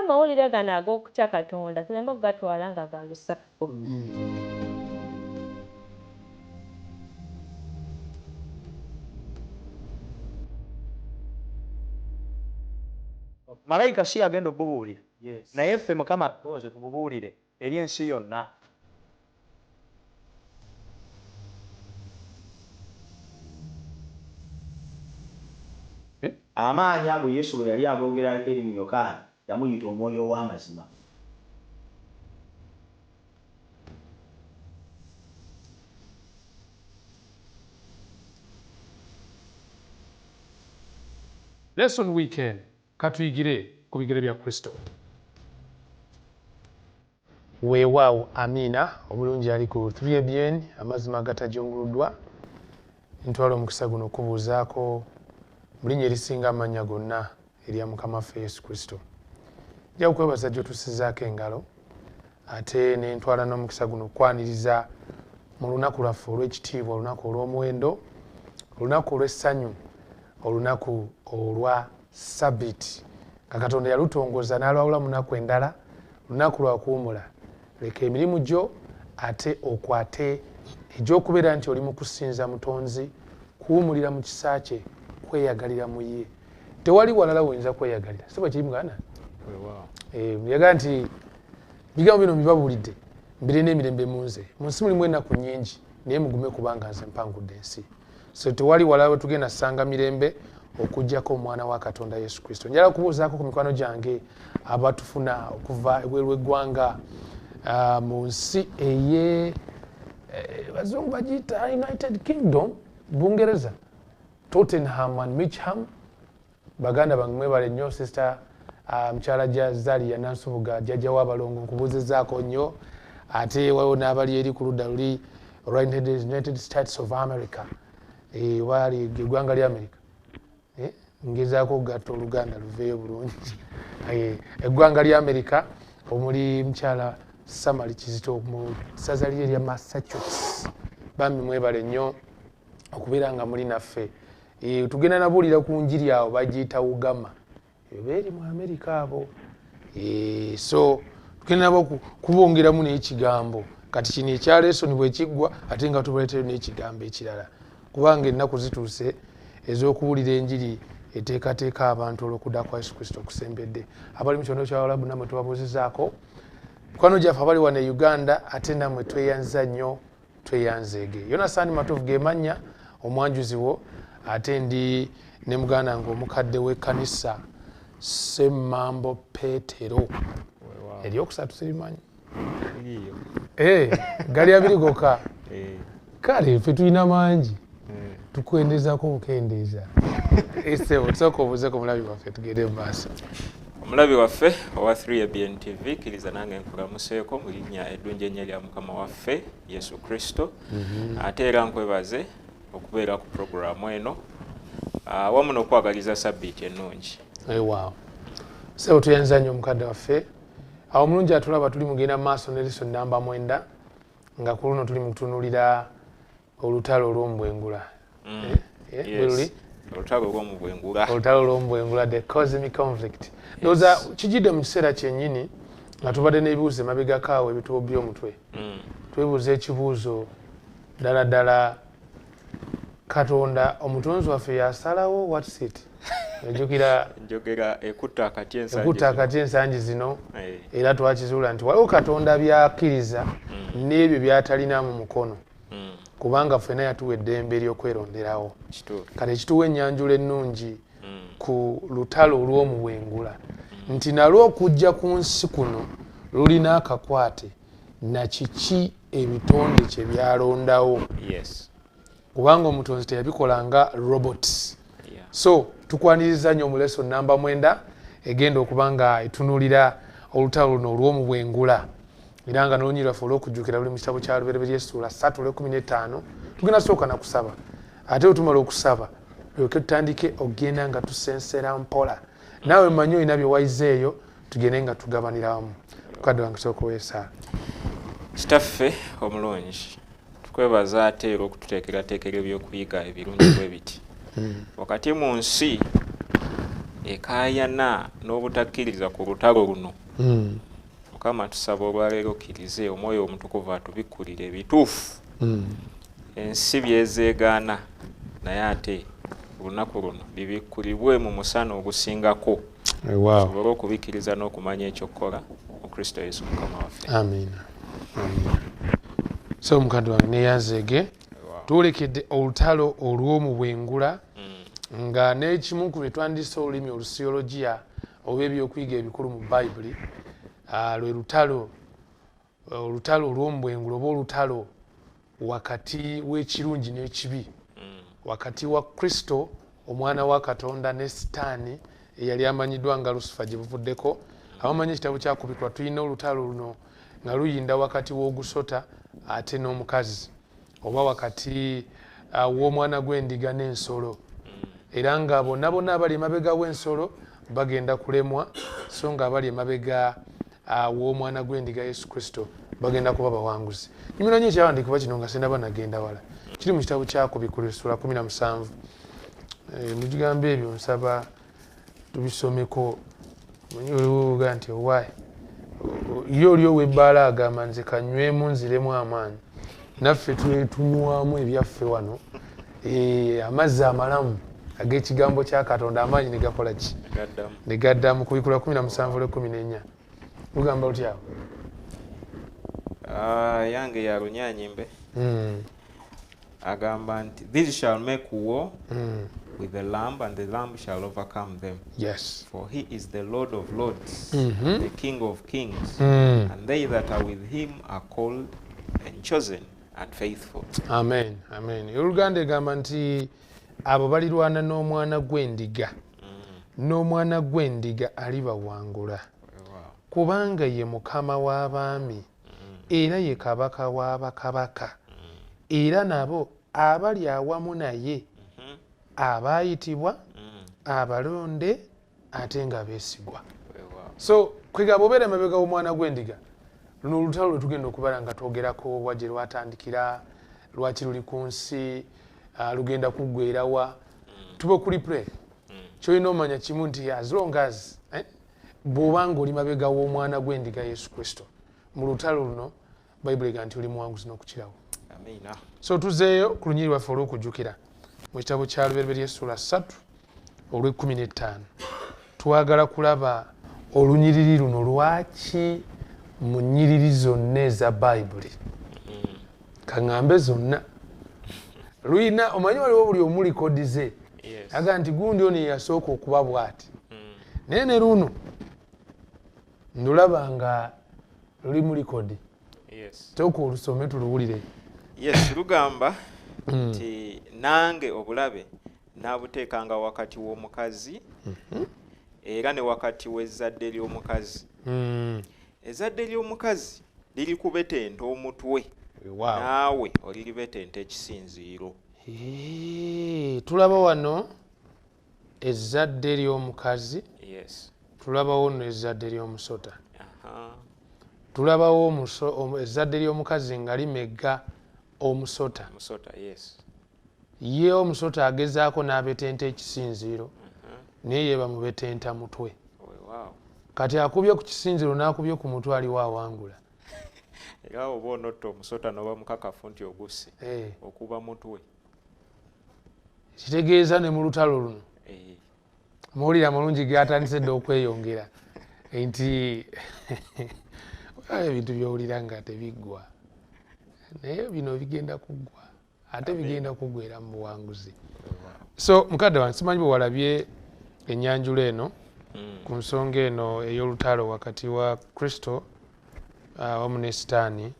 amawulire gano ag'okutya Katonda tulembe okugatwala nga ga lusaku. Malayika si agenda okubuulira naye ffe Mukama tuze tumubuulire eri ensi yonna. Amaanyi ago Yesu bwe yali agoogerako eri mu Yokaana yamuyita omwoyo ow'amazima. Lesson weekend katuyigire ku bigere bya Kristo. Weewaawo Amina obulungi ali ku 3ABN amazima agatajunguluddwa. Ntwala omukisa guno okubuuzaako mu linnya erisinga amannya gonna erya Mukama waffe Yesu Kristo. Nja kukwebaza gy'otusizaako engalo ate ne ntwala n'omukisa guno okwaniriza mu lunaku lwaffe olw'ekitiibwa, olunaku olw'omuwendo, olunaku olw'essanyu, olunaku olwa Sabiti nga Katonda yalutongoza n'alwawula mu nnaku endala, lunaku lwa kuwumula. Leka emirimu gyo ate okwate egy'okubeera nti oli mu kusinza Mutonzi, kuwumulira mu kisa kye, kweyagalira mu ye. Tewali walala woyinza kweyagalira. Si bwe kiri muganda? Yagala nti bigambo bino mbibabuulidde mbirina emirembe mu nze. Mu nsi mulimu ennaku nnyingi naye mugume kubanga nze mpangudde ensi. So tewali walala we tugenda ssanga mirembe okuggyako omwana wa Katonda Yesu Kristo. Njala kubuuzaako ku mikwano gyange abatufuna okuva ebweru w'eggwanga mu nsi bazungu bagiyita United Kingdom, Bungereza, Tottenham and Mitcham. Baganda bange mwebale nnyo, sister mukyala Zalia Nansubuga jjajja w'abalongo nkubuuzizaako nnyo. Ate waliwo n'abali eri ku ludda luli United States of America, wali eggwanga lya America. Ngezaako okugatta Oluganda luveeyo bulungi. Eggwanga lya America omuli mukyala Samali Kizito mu ssaza lye erya Massachusetts. Bambi mwebale nnyo okubeera nga muli naffe. Tugenda nabuulira ku njiri awo bagiyita Ugama. Beeri mu America abo. So tugenda nabo kubongeramu n'ekigambo. Kati kino ekya lesson bwe kiggwa ate nga tubuleetera n'ekigambo ekirala. Kubanga ennaku zituuse ez'okuwulira enjiri eteekateeka abantu olw'okudda kwa Yesu Kristo okusembedde. Abali mu kitundu ky'Abawarabu nammwe tubabuuzizaako. Mikwano gyaffe abali wano e Uganda ate nammwe tweyanza nnyo, tweyanzeege. Yonasaani Matovu ge mannya omwanjuzi wo, ate ndi ne muganda wange omukadde w'ekkanisa Ssemambo Peetero. Eryokusatu sirimanyi. Gali abiri gokka. Kale ffe tulina mangi. Tukwendezaako bukendeeza. Ssebo tusooka obuuzeeko omulabi waffe tugende mu maaso. Omulabi waffe owa 3ABN TV kkiriza nange nkulamuseeko mu linnya eddungi ennyo lya Mukama waffe Yesu Kristo. Ate era nkwebaze okubeera ku puroguramu eno wamu n'okwagaliza sabbiiti ennungi. Waaw. Ssebo tuyanza nnyo omukadde waffe. Awo omulungi atulaba tuli mugenda mu maaso ne lesson namba 9 nga ku luno tuli mu kutunuulira olutalo olw'omubwengula. Olutalo olw'omubwengula. Olutalo olw'omubwengula, the cosmic conflict. Ndowooza kijidde mu kiseera kyennyini nga tubadde n'ebibuuzo emabegako awo ebitububbya omutwe. Twebuuza ekibuuzo ddala ddala Katonda omutonzi waffe yasalawo what's it? Njogera ekutta akati ensangi zino. Era twakizuula nti waliwo Katonda byakkiriza n'ebyo by'atalina mu mukono. Kubanga ffenna yatuwa eddembe ery'okweronderawo. Kati ekituwa ennyanjula ennungi ku lutalo olw'omuwengula nti nalwo okujja ku nsi kuno lulina akakwate na kiki ebitonde kye byalondawo. Kubanga omutonzi teyabikola nga robots. So tukwaniriza nnyo mu lesson namba 9 egenda okuba nga etunuulira olutalo luno olw'omubwengula. Era nga n'olunyi lwaffe olw'okujjukira luli mu kitabo kya Lubereberye Ssuula 3:15 tugenda sooka na kusaba. Ate otumala okusaba lyoke tutandike okgenda nga tusensera mpola. Naawe mmanyi olina bye wayizeeyo tugende nga tugabanira wamu. Mukadde wange sooka weesaala. Kitaffe omulungi tukwebaza ate era okututeekerateekera ebyokuyiga ebirungi bwe biti. Wakati mu nsi ekaayana n'obutakkiriza ku lutalo luno. Mukama tusaba olwaleero okkirize omwoyo omutukuvu atubikkulire ebituufu. Ensi byezeegaana naye ate olunaku luno bibikkulibwe mu musana ogusingako. Sobole okubikkiriza n'okumanya ekyokukola mu Kristo Yesu Mukama waffe. Amiina. So mukadde wange neyanzeege tulekedde olutalo olw'omubwengula nga n'ekimu ku bye twandise olulimi olusiyologiya oba ebyokuyiga ebikulu mu Bayibuli lwe olutalo olw'omubwengula oba olutalo wakati w'ekirungi n'ekibi, wakati wa Kristo omwana wa Katonda ne Sitaani eyali amanyiddwa nga Lusifa gye buvuddeko. Abamanyi ekitabo kyakubikwa tulina olutalo luno nga luyinda wakati w'ogusota ate n'omukazi oba wakati w'omwana gw'endiga n'ensolo, era nga bonna abali emabega w'ensolo bagenda kulemwa, so nga abali emabega w'omwana gw'endiga Yesu Kristo bagenda kuba bawanguzi. Nyumira nnyo ekyawandiikibwa kino nga sindaba nagenda wala. Kiri mu kitabo kyakubikwa Essula 17. Mubigambo ebyo nsaba tubisomeko. Oliwoga nti owaayi ye oli ow'ebbaala agamba nze kanywemu nziremu amaanyi, naffe tunywamu ebyaffe wano amazzi amalamu ag'ekigambo kya Katonda, amaanyi ne gakola ki? Ne gaddamu. Kubikula 17:14 lugamba lutyawo? Yange ya Lunyanyimbe agamba nti these shall make war with the Lamb, and the Lamb shall overcome them. Yes. For he is the Lord of lords, the King of kings, and they that are with him are called and chosen and faithful. Amen. Amen. Oluganda egamba nti abo balirwana n'omwana gw'endiga, n'omwana gw'endiga alibawangula, kubanga ye Mukama w'abaami era ye Kabaka w'abakabaka, era nabo abali awamu naye abaayitibwa, abalonde ate nga beesigwa. So kwegamba obeera emabega w'omwana gw'endiga, luno olutalo lwe tugenda okubala nga twogerako wa gye lwatandikira, lwaki luli ku nsi, lugenda kuggweera wa, tuba kuli pray. Kyolina omanya kimu nti as long as bw'obanga oli mabega w'omwana gw'endiga Yesu Kristo, mu lutalo luno Bayibuli egamba nti oli muwanguzi n'okukirawo. Amiina. So tuzeeyo ku lunyiri lwaffe olw'okujjukira mu kitabo kya Lubereberye Essula 3 olw'15. Twagala kulaba olunyiriri luno lwaki mu nnyiriri zonna eza Bayibuli, kaŋŋambe zonna, luyina omanyi waliwo buli omuli kodi ze, aga nti gundi ono yasooka okuba bw'ati, naye ne luno ndulaba nga luli muli kodi. Toka olusome tuluwulire. Yes, lugamba nti nange obulabe nabuteekanga wakati w'omukazi era ne wakati w'ezzadde ly'omukazi. Ezzadde ly'omukazi liri kubetenta omutwe, naawe oliribetenta ekisinziiro. Tulaba wano ezzadde ly'omukazi, tulabawo nno ezzadde ly'omusota. Tulabawo ezzadde ly'omukazi nga limegga omusota. Ye omusota agezaako n'abetenta ekisinziiro, naye ye bamubetenta mutwe. Kati akubye ku kisinziiro n'akubye ku mutwe aliwo awangula. Era oba onotta omusota n'oba mukakafu nti ogusse okuba mutwe. Kitegeeza ne mu lutalo luno amawulire amalungi gatandise dda okweyongera nti ebintu by'owulira nga tebiggwa, naye bino bigenda kuggwa, ate bigenda kuggwera mu buwanguzi. So mukadde wange simanyi bwe walabye ennyanjula eno ku nsonga eno ey'olutalo wakati wa Kristo wamu ne Sitaani,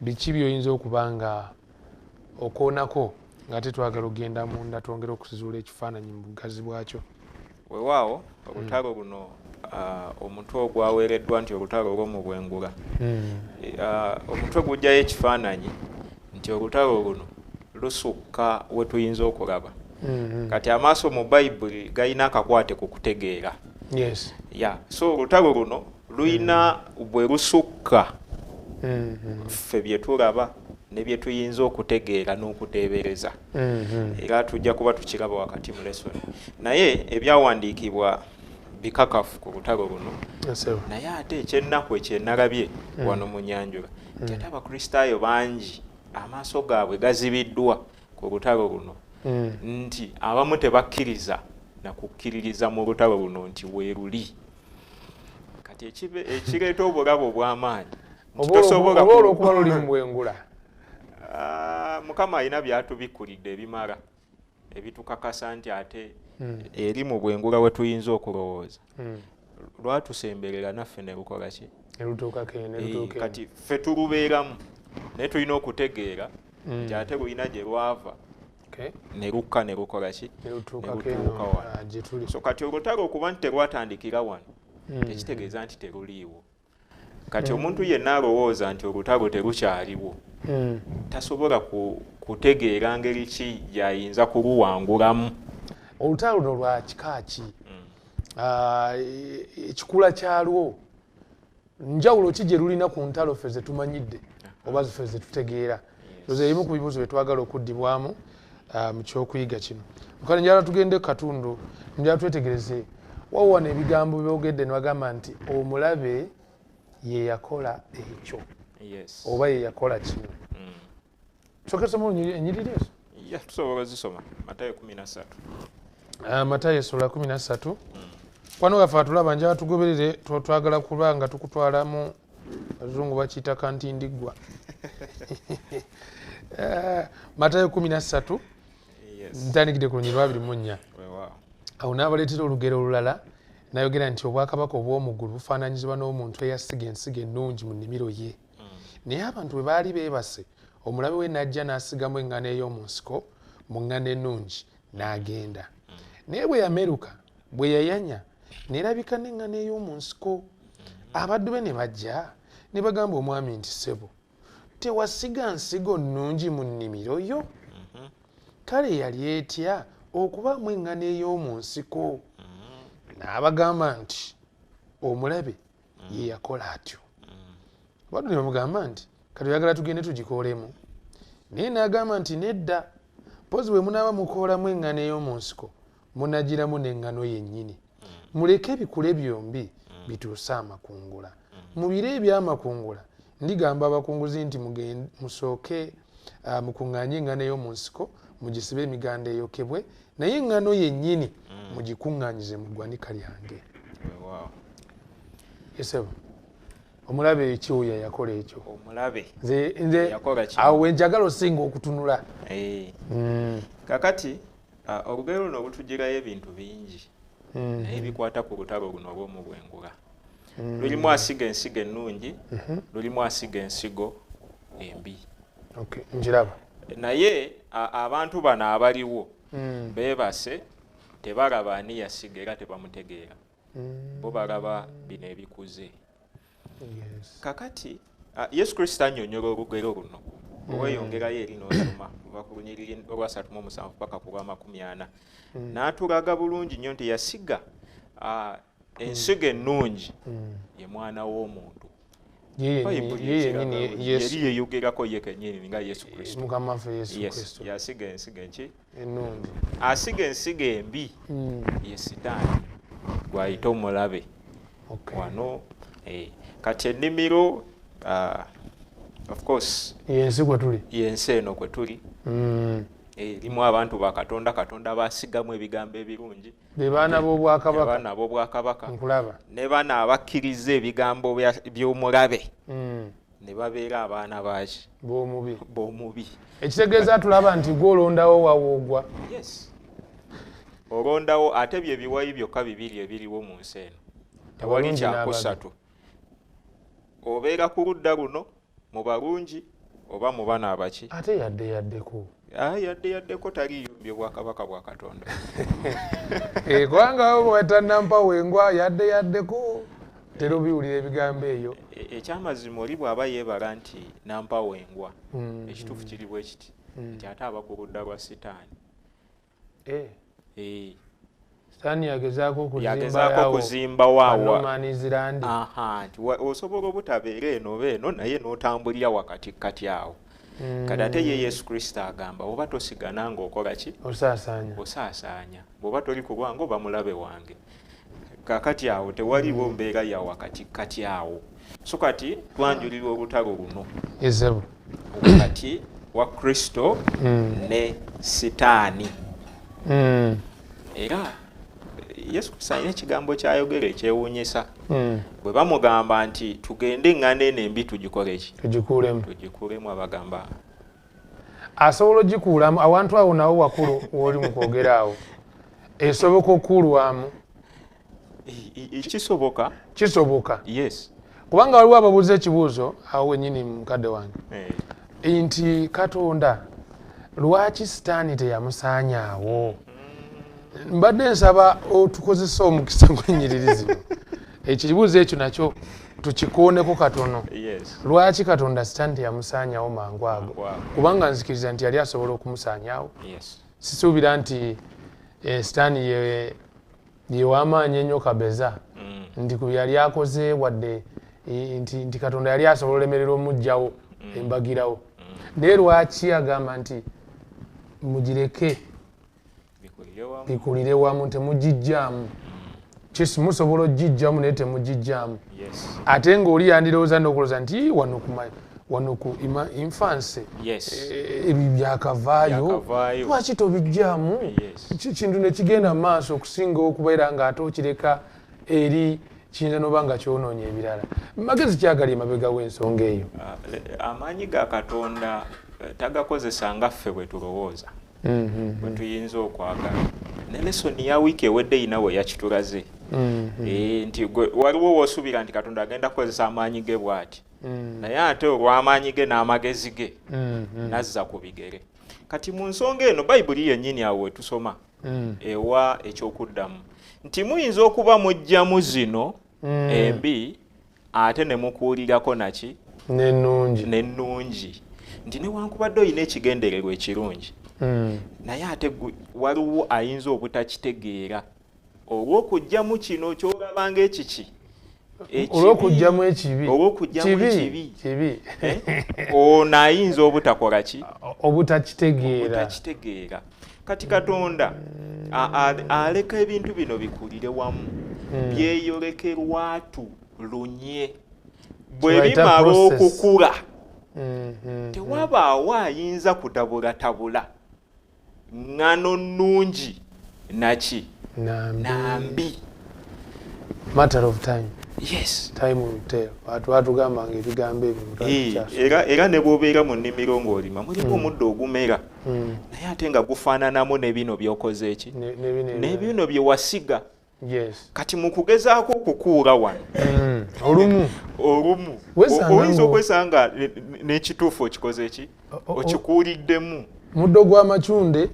biki by'oyinza okuba nga okoonako nga tetwagala ogenda munda twongera okusizuula ekifaananyi mu bugazi bwakyo? Weewaawo olutalo luno omutwe ogwaweereddwa nti olutalo olw'omubwengula, omutwe gujjayo ekifaananyi nti olutalo luno lusukka we tuyinza okulaba. Kati amaaso mu Bayibuli galina akakwate ku kutegeera. So olutalo luno luyina bwe lusukka ffe bye tulaba ne bye tuyinza okutegeera n'okuteebereza. Era tujja kuba tukiraba wakati mu lesson. Naye ebyawandiikibwa bikakafu ku lutalo luno. Naye ate ekyennaku ekyenalabye wano mu Nyanjula nti ate abakristaayo bangi amaaso gaabwe gazibiddwa ku lutalo luno nti abamu tebakkiriza na kukkiririza mu lutalo luno nti weeruli. Kati ekireeta obulabe obw'amaanyi tosobola okuba luli mu bwengula. Mukama alina byatubikkulidde ebimala ebitukakasa nti ate eri mu bwengula we tuyinza okulowooza lwatusemberera naffe ne lukola ki kati ffe tulubeeramu naye tulina okutegeera nti ate lulina gye lwava ne lukka ne lukola ki ne lutuuka wano. So kati olutalo okuba nti terwatandikira wano tekitegeeza nti teruliiwo. Kati omuntu yenna alowooza nti olutalo terukyaliwo tasobola kutegeera ngeri ki gy'ayinza kuluwangulamu. Olutalo luno lwa kika ki? Ekikula kyalwo njawulo ki gye lulina ku ntalo ffe ze tumanyidde oba ffe ze tutegeera? Ezo ebimu ku bibuuzo bye twagala okuddibwamu mu kyokuyiga kino. Kale njala tugende katundu njala twetegereze wawona ebigambo byogedde ne bagamba nti omulabe ye yakola ekyo oba ye yakola kino. Sokesemu enyiriri ezo? Tusobola zisoma Matayo 13. Matayo sura 13. Wano gafa tulaba njala tugoberere twagala kuba nga tukutwalamu abazungu bakiyita kantindiggwa. Matayo 13 ntandikidde ku lunyiri lwa 24. Awo n'abaleetera olugero olulala n'ayogera nti obwakabaka obw'omu ggulu bufaananyizibwa n'omuntu eyasiga ensigo ennungi mu nnimiro ye. Naye abantu bwe baali beebase omulabe we n'ajja n'asigamu eŋŋaano ey'omu nsiko mu ŋŋaano ennungi n'agenda. Naye bwe yameruka bwe yayanya n'erabika n'eŋŋaano ey'omu nsiko. Abaddu be ne bajja ne bagamba omwami nti ssebo tewasiga nsigo nnungi mu nnimiro yo? Kale yali etya okubaamu eŋŋaano ey'omu nsiko? N'abagamba nti omulabe ye yakola atyo. Abaddu ne bamugamba nti kati oyagala tugende tugikoolemu? Naye n'agamba nti nedda, mpozi bwe munaaba mukoolamu eŋŋaano ey'omu nsiko munagiramu n'eŋŋaano yennyini. Muleke ebikule byombi bituuse amakungula. Mu biro eby'amakungula ndigamba abakunguzi nti musooke mukuŋŋaanye eŋŋaano ey'omu nsiko mugisibe emiganda eyokebwe, naye eŋŋaano yennyini mugikuŋŋaanyize mu ggwanika lyange. Esebo omulabe ekiwuya yakola ekyo. Omulabe nze awo wenjagala osinga okutunula. Kakati olugero luno butugirayo ebintu bingi naye bikwata ku lutalo luno olw'omu bwengula. Lulimu asiga ensigo ennungi, lulimu asiga ensigo embi. Njiraba. Naye abantu bano abaliwo beebase tebalaba ani yasiga era tebamutegeera. Bo balaba bino ebikuze. Kakati Yesu Kristo annyonnyola olugero luno oweeyongerayo eri n'osoma kuva ku lunyiriri olwa 37 paka ku lwa 40 n'atulaga bulungi nnyo nti yasiga ensigo ennungi ye mwana w'omuntu. Yeri yeyogerako ye kennyini nga Yesu Kristo. Mukama waffe Yesu Kristo. Yasiga ensigo enki? Ennungi. Asiga ensigo embi ye Sitaani gw'ayita omulabe. Wano kati ennimiro of course yensi kwe tuli. Yensi eno kwe tuli. Erimu abantu ba Katonda, Katonda basigamu ebigambo ebirungi. Be baana b'obwakabaka. Baana b'obwakabaka. Nkulaba. Ne baana abakkiriza ebigambo by'omulabe. Ne babeera abaana baaki? B'omubi. Ekitegeeza tulaba nti gw'olondawo wawoogwa. Yes. Olondawo ate bye biwayi byokka bibiri ebiriwo mu nsi eno. Tewali kyakusatu. Obeera ku ludda luno mu balungi oba mu bana abaki? Ate yaddeko. Yaddeko taliyo by'obwakabaka bwa Katonda. Kubanga bw'etannampa wengwa yaddeko terubiwulira ebigambo eyo. Ekyamazima oli bw'aba yeebala nti nampa wengwa ekituufu kiri bwe kiti nti ate aba ku ludda lwa Sitaani. Sitaani yagezaako kuzimba waawa. Nti osobola obutabeera eno oba eno naye n'otambulira wakati awo. kati ate ye Yesu Kristo agamba oba tosigana ng'okola ki osaasaanya bw'oba toli ku lwange oba mulabe wange. Kakati awo tewaliwo mbeera ya wakati kati awo. So kati twanjulira olutalo luno wakati wa Kristo ne Sitaani. Era Yesu Kristo alina ekigambo kyayogera ekyewuunyisa. Bwe bamugamba nti tugende eŋŋanda eno embi tugikole ki? Tugikuulemu abagamba. Asobola ogikuulamu awantu awo nawo wakulu w'oli mu kwogera awo. Esoboka okuulwamu. Kisoboka. Kisoboka. Yes. Kubanga waliwo ababuuza ekibuuzo awo wennyini mukadde wange. Nti Katonda lwaki Sitaani teyamusaanyaawo? Mbadde nsaba otukozesa omukisa gw'ennyiriri zino. Ekibuuzo ekyo nakyo tukikooneko katono. Lwaki Katonda Sitaani teyamusaanyaawo mangu ago? Kubanga nzikiriza nti yali asobola okumusaanyaawo. Sisuubira nti Sitaani ye w'amaanyi ennyo kabeza nti ku yali akoze wadde nti Katonda yali asobola olemerera omugjawo embagirawo. Naye lwaki agamba nti mugireke bikulire wamu temugijjaamu? Musobola ogijjamu naye temugijjaamu. Ate ng'oli yandirowooza n'okulooza nti wano ku infanse ebyo byakavaayo lwaki tobijjaamu? Kintu ne kigenda mu maaso okusinga okubeera ng'ate okireka eri kiyinza n'oba nga kyonoonya ebirala. Magezi kyagali emabega w'ensonga eyo. Amaanyi ga Katonda tagakozesa nga ffe bwe tulowooza bwe tuyinza okwagala. Ne lesoni ya wiiki ewedde eyina we yakitulaze nti waliwo w'osuubira nti Katonda agenda kukozesa amaanyi ge bw'ati, naye ate olw'amaanyi ge n'amagezi ge nazza ku bigere. Kati mu nsonga eno Bayibuli yennyini awo we tusoma ewa ekyokuddamu nti muyinza okuba mujjamu zino embi ate ne mukuulirako naki n'ennungi, nti newankubadde olina ekigendererwa ekirungi naye ate waliwo ayinza obutakitegeera olw'okujjamu kino kyolabanga ekiki olw'okujjamu ekibi ono ayinza obutakola ki obutakitegeera. Kati Katonda aleka ebintu bino bikulire wamu byeyoleke lwatulunye bwe bimala okukula tewabaawo ayinza kutabulatabula ŋŋano nnungi naki nambi. Matter of time. Yes. Time will tell. Batugambanga ebigambo ebyo. Era ne bw'obeera mu nnimiro ng'olima mulimu omuddo ogumera naye ate nga gufaananamu ne bino by'okoze eki ne bino bye wasiga. Kati mu kugezaako okukuula wano olumu oyinza okwesanga n'ekituufu okikoze eki okikuuliddemu. Muddo gw'amacunde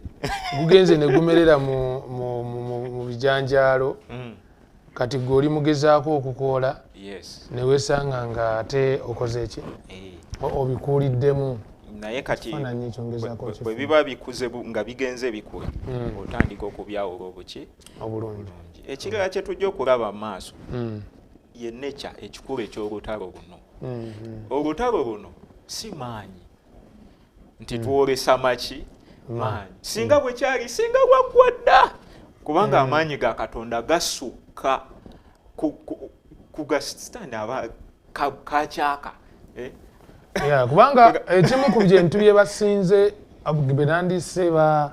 gugenze ne gumerera mu bijanjaalo kati gw'oli mugezaako okukoola ne weesanga nga ate okoze eki obikuuliddemu. Naye kati bwe biba bikuze nga bigenze bikula otandika okubyawula obuki obulungi. Ekirala kye tujja okulaba mu maaso ye nature ekikulu eky'olutalo luno. Olutalo luno si maanyi nti twolesa maki maanyi singa bwe kyali singa bwaggwa dda kubanga amaanyi ga Katonda gasukka ku gasitaani aba kakyaka. Kubanga ekimu ku bintu bye basinze be nandise ba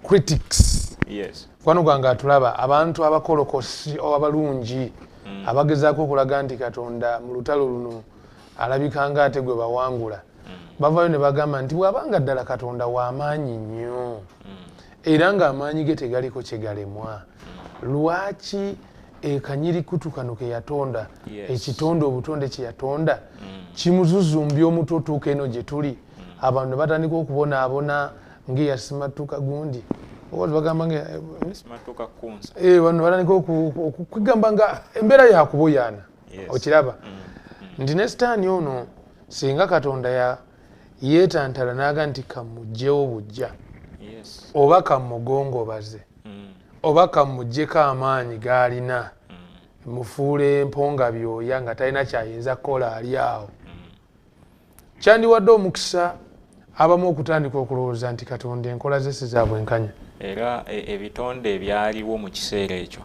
critics kwano gwange atulaba abantu abakolokosi abalungi abagezaako okulaga nti Katonda mu lutalo luno alabikanga ate gwe bawangula bavayo ne bagamba nti bw'abanga ddala Katonda w'amaanyi nnyo era ng'amaanyi ge tegaliko kye galemwa lwaki ekanyirikutu kano ke yatonda ekitonde obutonde kye yatonda kimuzuzumbya omutwe otuuka eno gye tuli abantu ne batandika okubonaabona ng'eyasimatuka gundi bagamba bano batandika okugamba nga embeera yakuboyaana okiraba nti ne Sitaani ono singa Katonda yeetantala n'aga nti kamugjewo bujja oba kamugongobaze oba kamuggyeko amaanyi g'alina mufuule emponga byoya nga talina kyayinza kukola ali awo. Kyandiwadde omukisa abamu okutandika okulowooza nti Katonda enkola ze si za bwenkanya era ebitonde ebyaliwo mu kiseera ekyo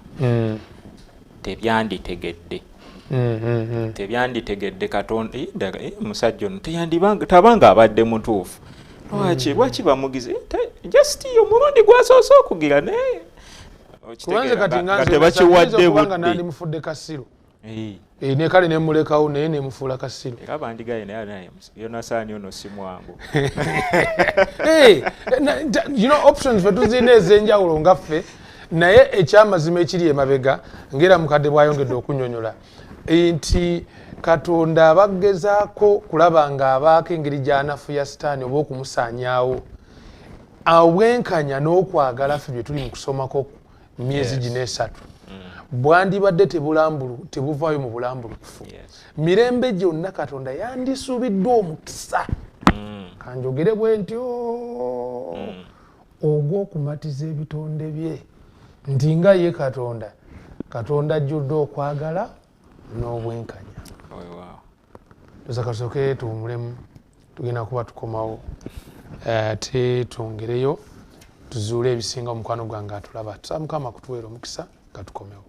tebyanditegedde tebyanditegedde Katonda musajja ono tabanga abadde mutuufu lwaki bamugize just omulundi gwasoose okugira naye kubanze kati tebakiwadde budde nandi mufudde kasiro ne kale nemulekawo naye nemufuula kasiro era bandigaye naye Yonasaani ono si mwangu options fe tuzina ez'enjawulo nga ffe naye ekyamazima ekiri emabega ngera mukadde bwayongedde okunyonyola nti Katonda abagezaako kulaba nga abaako engeri gy'anafuya Sitaani oba okumusaanyaawo obwenkanya n'okwagala ffe bye tuli mu kusomako myezi gino esatu bwandibadde tebuvaayo mu bulambulukufu mirembe gyonna Katonda yandisuubiddwa omukisa kanjogere bwe ntyo ogw'okumatiza ebitonde bye nti nga ye Katonda ajjudde okwagala n'obwenkanya tuza kasooke tuwumulemu tugenda kuba tukomawo ate twongereyo tuzuule ebisinga omukwano gwange atulaba tusaba Mukama kutuweera omukisa nga tukomewo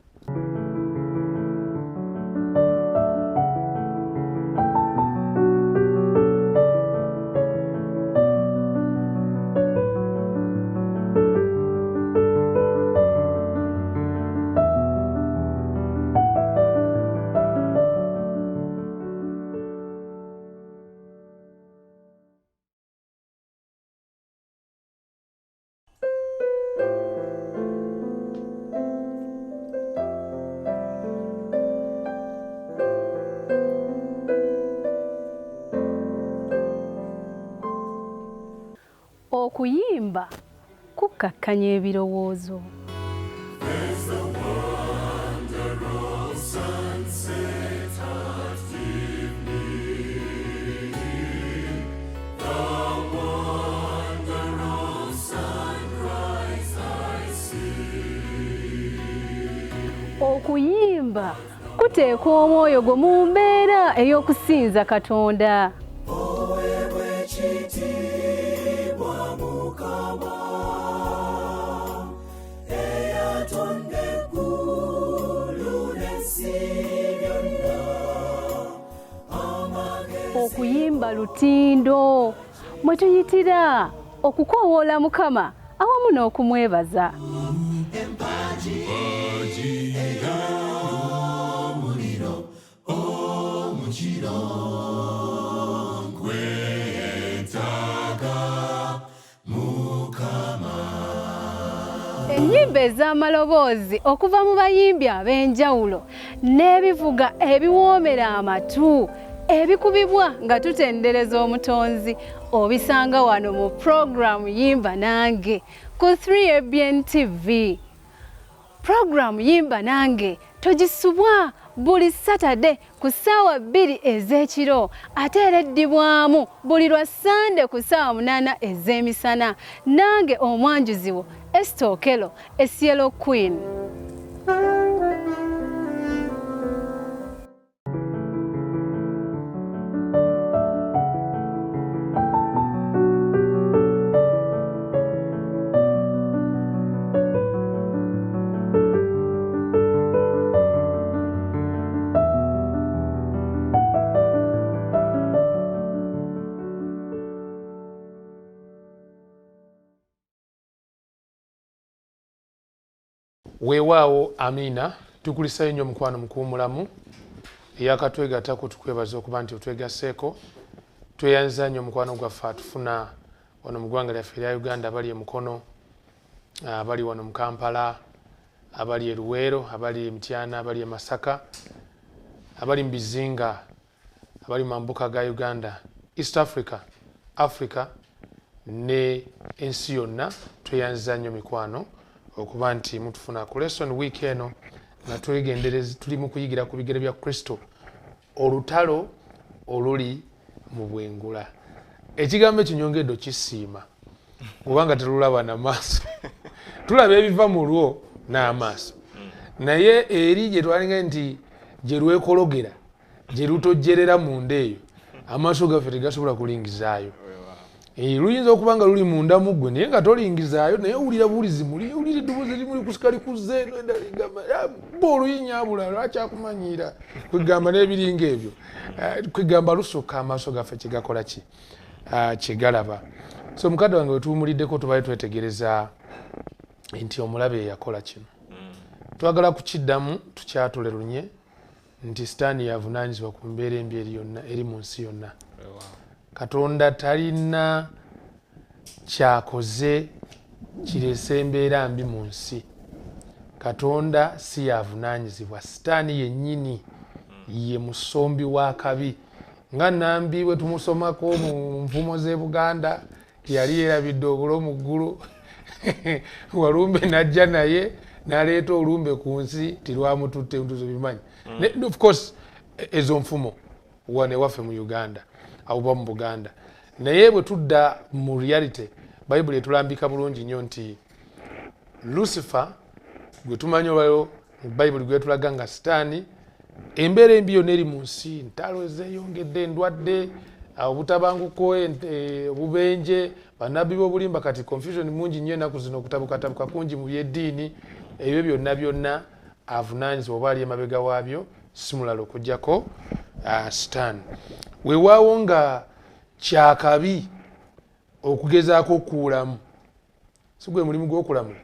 okuyimba kukkakkanya ebirowoozo okuyimba kuteeka omwoyo gwo mu mbeera ey'okusinza Katonda okuyimba lutindo mwe tuyitira okukoowoola Mukama awamu n'okumwebaza ennyimba ez'amaloboozi okuva mu bayimbi ab'enjawulo n'ebivuga ebiwoomera amatu ebikubibwa nga tutendereza omutonzi obisanga wano mu programu Yimba Nange ku 3ABN TV. Programu Yimba Nange togisubwa buli Saturday ku ssaawa 2 ez'ekiro ate era eddibwamu buli lwa Sunday ku ssaawa 8 ez'emisana. Nange omwanjuzi wo Esther Okello Yellow Queen. Weewaawo Amina tukulisayo nnyo mukwano mukuumulamu eyakatwegatako tukwebaza okuba nti otwegaseeko tweyanza nnyo mukwano gwaffe atufuna wano mu ggwanga lyaffe erya Uganda abali emukono abali wano mu Kampala abali e Luweero abali e Mityana abali e Masaka abali mu Bizinga abali mu mambuka ga Uganda East Africa ne ensi yonna tweyanza nnyo mikwano okuba nti mutufuna ku lesson week eno nga twegendereza tuli mu kuyigira ku bigere bya Kristo olutalo oluli mu bwengula. Ekigambo ekinyongedde kisiima kubanga tululaba n'amaaso tulaba ebiva mu lwo n'amaaso naye eri gye twalinga nti gye lwekologera gye lutojjerera munda eyo amaaso gaffe tegasobola kulingizaayo luyinza okuba nga luli munda mu ggwe naye nga tolingizaayo naye owulira bulizi muli owulira eddubuzi limuli kusikali kuzze nendagamba oluyinnya abula lwakyakumanyiira kwegamba n'ebiringa ebyo kwegamba lusukka amaaso gaffe kyegakola ki kyegalaba. So mukadde wange wetuwumuliddeko tubaye twetegereza nti omulabe yakola kino twagala kukiddamu tukyatulelunye nti sitaani yavunaanyizibwa ku mbeera embi eri mu nsi yonna. Katonda talina kyakoze kireese embeera mbi mu nsi. Katonda si yavunaanyizibwa, sitaani yennyini ye musombi wa kabi. Nga Nambi we tumusomako mu nvumo z'e Buganda yali yerabidde obulo mu ggulu Walumbe najja naye n'aleeta olumbe ku nsi tilwamututte ntuzo bimanyi. Of course ezo nfumo wane waffe mu Uganda awuba mu Buganda naye bwe tudda mu reality Bible etulambika bulungi nnyo nti Lucifer gwe tumanyi olwayo mu Bible gwe tulaga nga sitaani embeera embi yonna eri mu nsi ntalo ezeyongedde endwadde obutabanguko obubenje bannabbi b'obulimba kati confusion mungi nnyo ennaku zino okutabukatabuka kungi mu byeddiini ebyo byonna avunaanyizibwa oba ali emabega waabyo si mulala okuggyako sitaani. Weewaawo nga kyakabi okugezaako okuwulamu si gwe mulimu gw'okulamula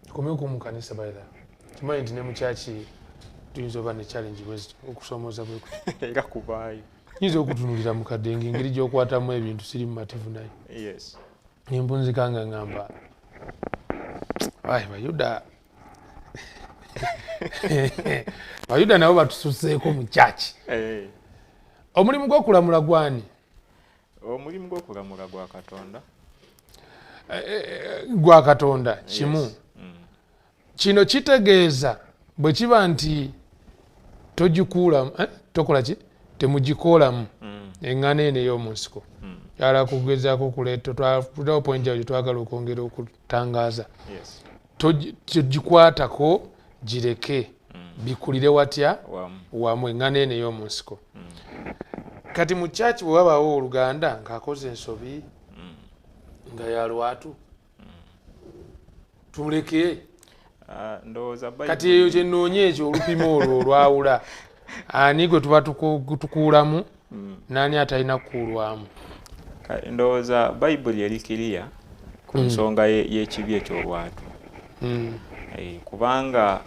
tukomeko mu kanisa bayira kimanyi nti ne mu kyaki tuyinza oba ne challenge bwezito okusomooza bwe era kubaayo yinza okutunulira mu kadenge engeri gy'okwatamu ebintu siri mumativu naye nembunzika nga ngamba Bayuda nabo batususeeko mu kyaki. Omulimu gw'okulamula gwani? Omulimu gw'okulamula gwa Katonda. Gwa Katonda kimu. Kino kitegeeza bwe kiba nti togikuulamu tokola ki temugikoolamu eŋŋaano eno ey'omu nsiko yala kugezaako kuleeta twafutawo point yayo twagala okwongera okutangaaza togikwatako gireke bikulire watya wamu eŋŋaano eno ey'omu nsiko. Kati mu kyaki bwe wabaawo oluganda ng'akoze ensobi nga yalwatu tuleke kati eyo kyenoonye ekyo olupimo olwo olwawula ani gwe tuba tukuulamu nani atalina kukuulwamu. Ndowooza Bayibuli eri kiriya ku nsonga y'ekibi eky'olwatu kubanga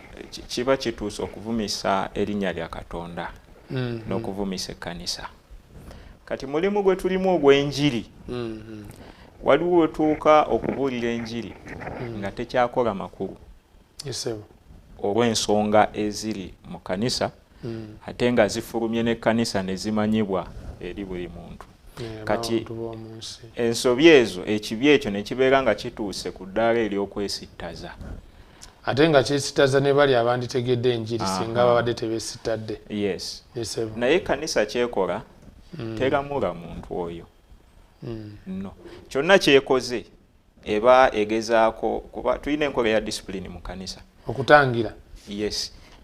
kiba kituuse okuvumisa erinnya lya Katonda n'okuvumisa ekkanisa. Kati mulimu gwe tulimu ogw'enjiri waliwo wetuuka okubuulira enjiri nga tekyakola makulu olw'ensonga eziri mu kanisa ate nga zifulumye n'ekkanisa ne zimanyibwa eri buli muntu. Kati ensobi ezo ekibi ekyo ne kibeera nga kituuse ku ddaala ery'okwesittaza ate nga kyesittaza ne bali abanditegedde enjiri singa babadde tebeesittadde. Naye ekkanisa kyekola teramula muntu oyo no kyonna kyekoze eba egezaako kuba tulina enkola ya discipline mu kanisa okutangira.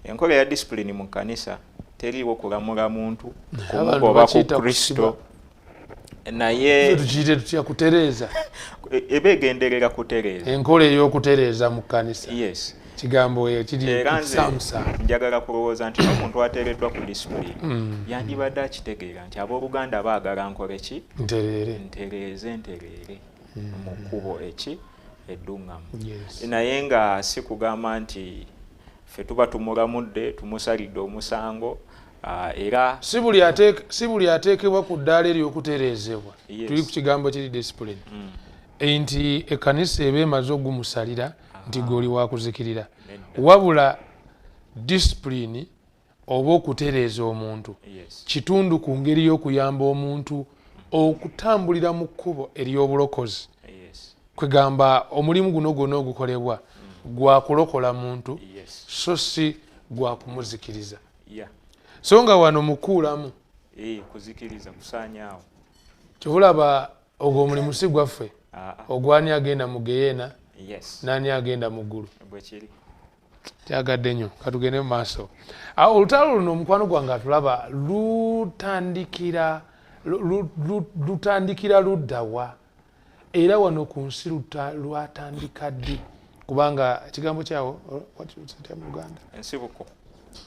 Enkola ya discipline mu kanisa teriiwo kulamula muntu oba ku Kristo naye tukiyite tutya kutereeza eba egenderera kutereeza enkola ey'okutereeza mu kanisa kigambo ekiri kusamusa. Njagala kulowooza nti omuntu ateereddwa ku discipline yandibadde akitegeera nti abooluganda baagala nkole ki ntereeze mu kkubo eki edduŋŋamu naye nga si kugamba nti ffe tuba tumulamudde tumusalidde omusango era si buli ateekebwa ku ddaala ery'okutereezebwa tuli ku kigambo kiri discipline nti ekkanisa eba emaze ogumusalira nti goli wakuzikirira wabula discipline oba okutereeza omuntu kitundu ku ngeri y'okuyamba omuntu okutambulira mu kkubo ery'obulokozi. Kwegamba omulimu guno gwonna ogukolebwa gwakulokola muntu so si gwakumuzikiriza. So nga wano mukuulamu kuzikiriza kusaanyaawo kyobulaba ogwo omulimu si gwaffe ogwani agenda mu geyeena nani agenda mu ggulu kyagadde nnyo katugende mu maaso. Olutalo luno omukwano gwange atulaba lutandikira luddawa era wano ku nsi lwatandika ddi kubanga ekigambo kyawo mu Luganda ensibuko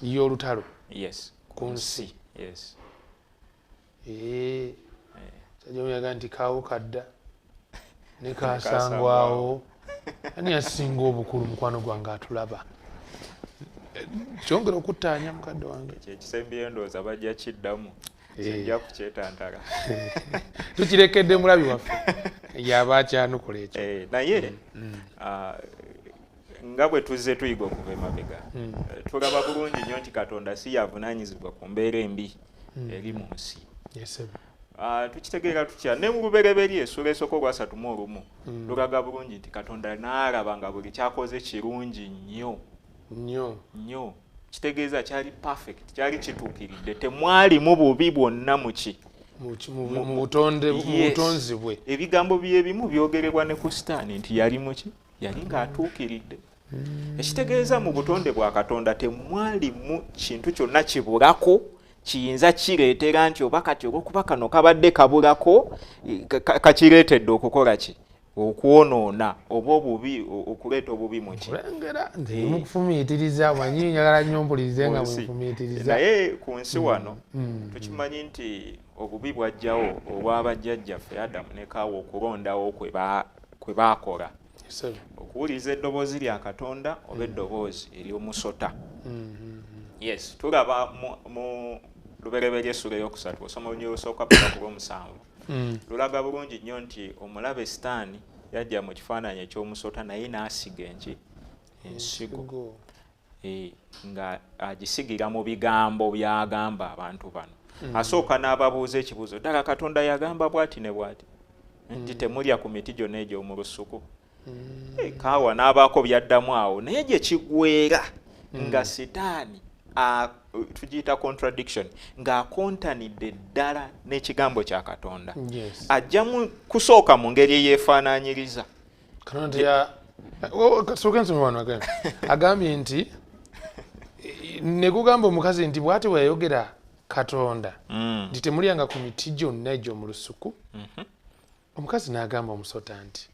y'olutalo yes ku nsi yes sajja nti kaawo kadda ne kasangwawo ani yasinga obukulu mukwano gwange atulaba kyongera okuttaanya mukadde wange ekisembyeyo ndowooza bajja kiddamu kijja kukyetantala tukirekedde mulabi waffe yaba akyanukula ekyo naye nga bwe tuzze tuyiga okuva emabega tulaba bulungi nnyo nti Katonda si yavunaanyizibwa ku mbeera embi eri mu nsi tukitegeera tutya ne mu lubereberye essula esooka olwa 3 lulaga bulungi nti Katonda n'alaba nga buli kyakoze kirungi nnyo kitegeeza kyali perfect kyali kituukiridde temwalimu bubi bwonna mu butonzi bwe ebigambo byebimu byogerebwa ne ku Sitaani nti yali muki yali ng'atuukiridde ekitegeeza mu butonde bwa Katonda temwalimu kintu kyonna kibulako kiyinza kireetera nti oba kati olw'okuba kano kabadde kabulako kakireetedde okukola ki okwonoona oba obubi okuleeta obubi mu ki kulengera nti mukufumiitiriza manyi njagala nnyo mpulirize nga mwefumiitiriza naye ku nsi wano tukimanyi nti obubi bwajjawo olw'abajjajjaffe Adamu ne Kaawa okulondawo kwe baakola okuwuliriza eddoboozi lya Katonda oba eddoboozi ery'omusota yes tulaba mu lubereberye essula ey'okusatu osoma olunyiri olusooka paka ku lw'omusanvu lulaga bulungi nnyo nti omulabe Sitaani yajja mu kifaananyi eky'omusota naye n'asiga ensigo nga agisigira mu bigambo by'agamba abantu bano asooka n'ababuuza ekibuuzo ddala Katonda yagamba bw'ati ne bw'ati nti temulya ku miti gyonna egy'omu lusuku Kaawa n'abaako byaddamu awo naye gye kigwera nga Sitaani tugiyita contradiction ng'akontanidde ddala n'ekigambo kya Katonda ajja mu kusooka mu ngeri eyeefaanaanyiriza agambye nti ne gugamba omukazi nti bw'ati bweyayogera Katonda nti temulyanga ku miti gyonna egy'omu lusuku omukazi n'agamba omusota nti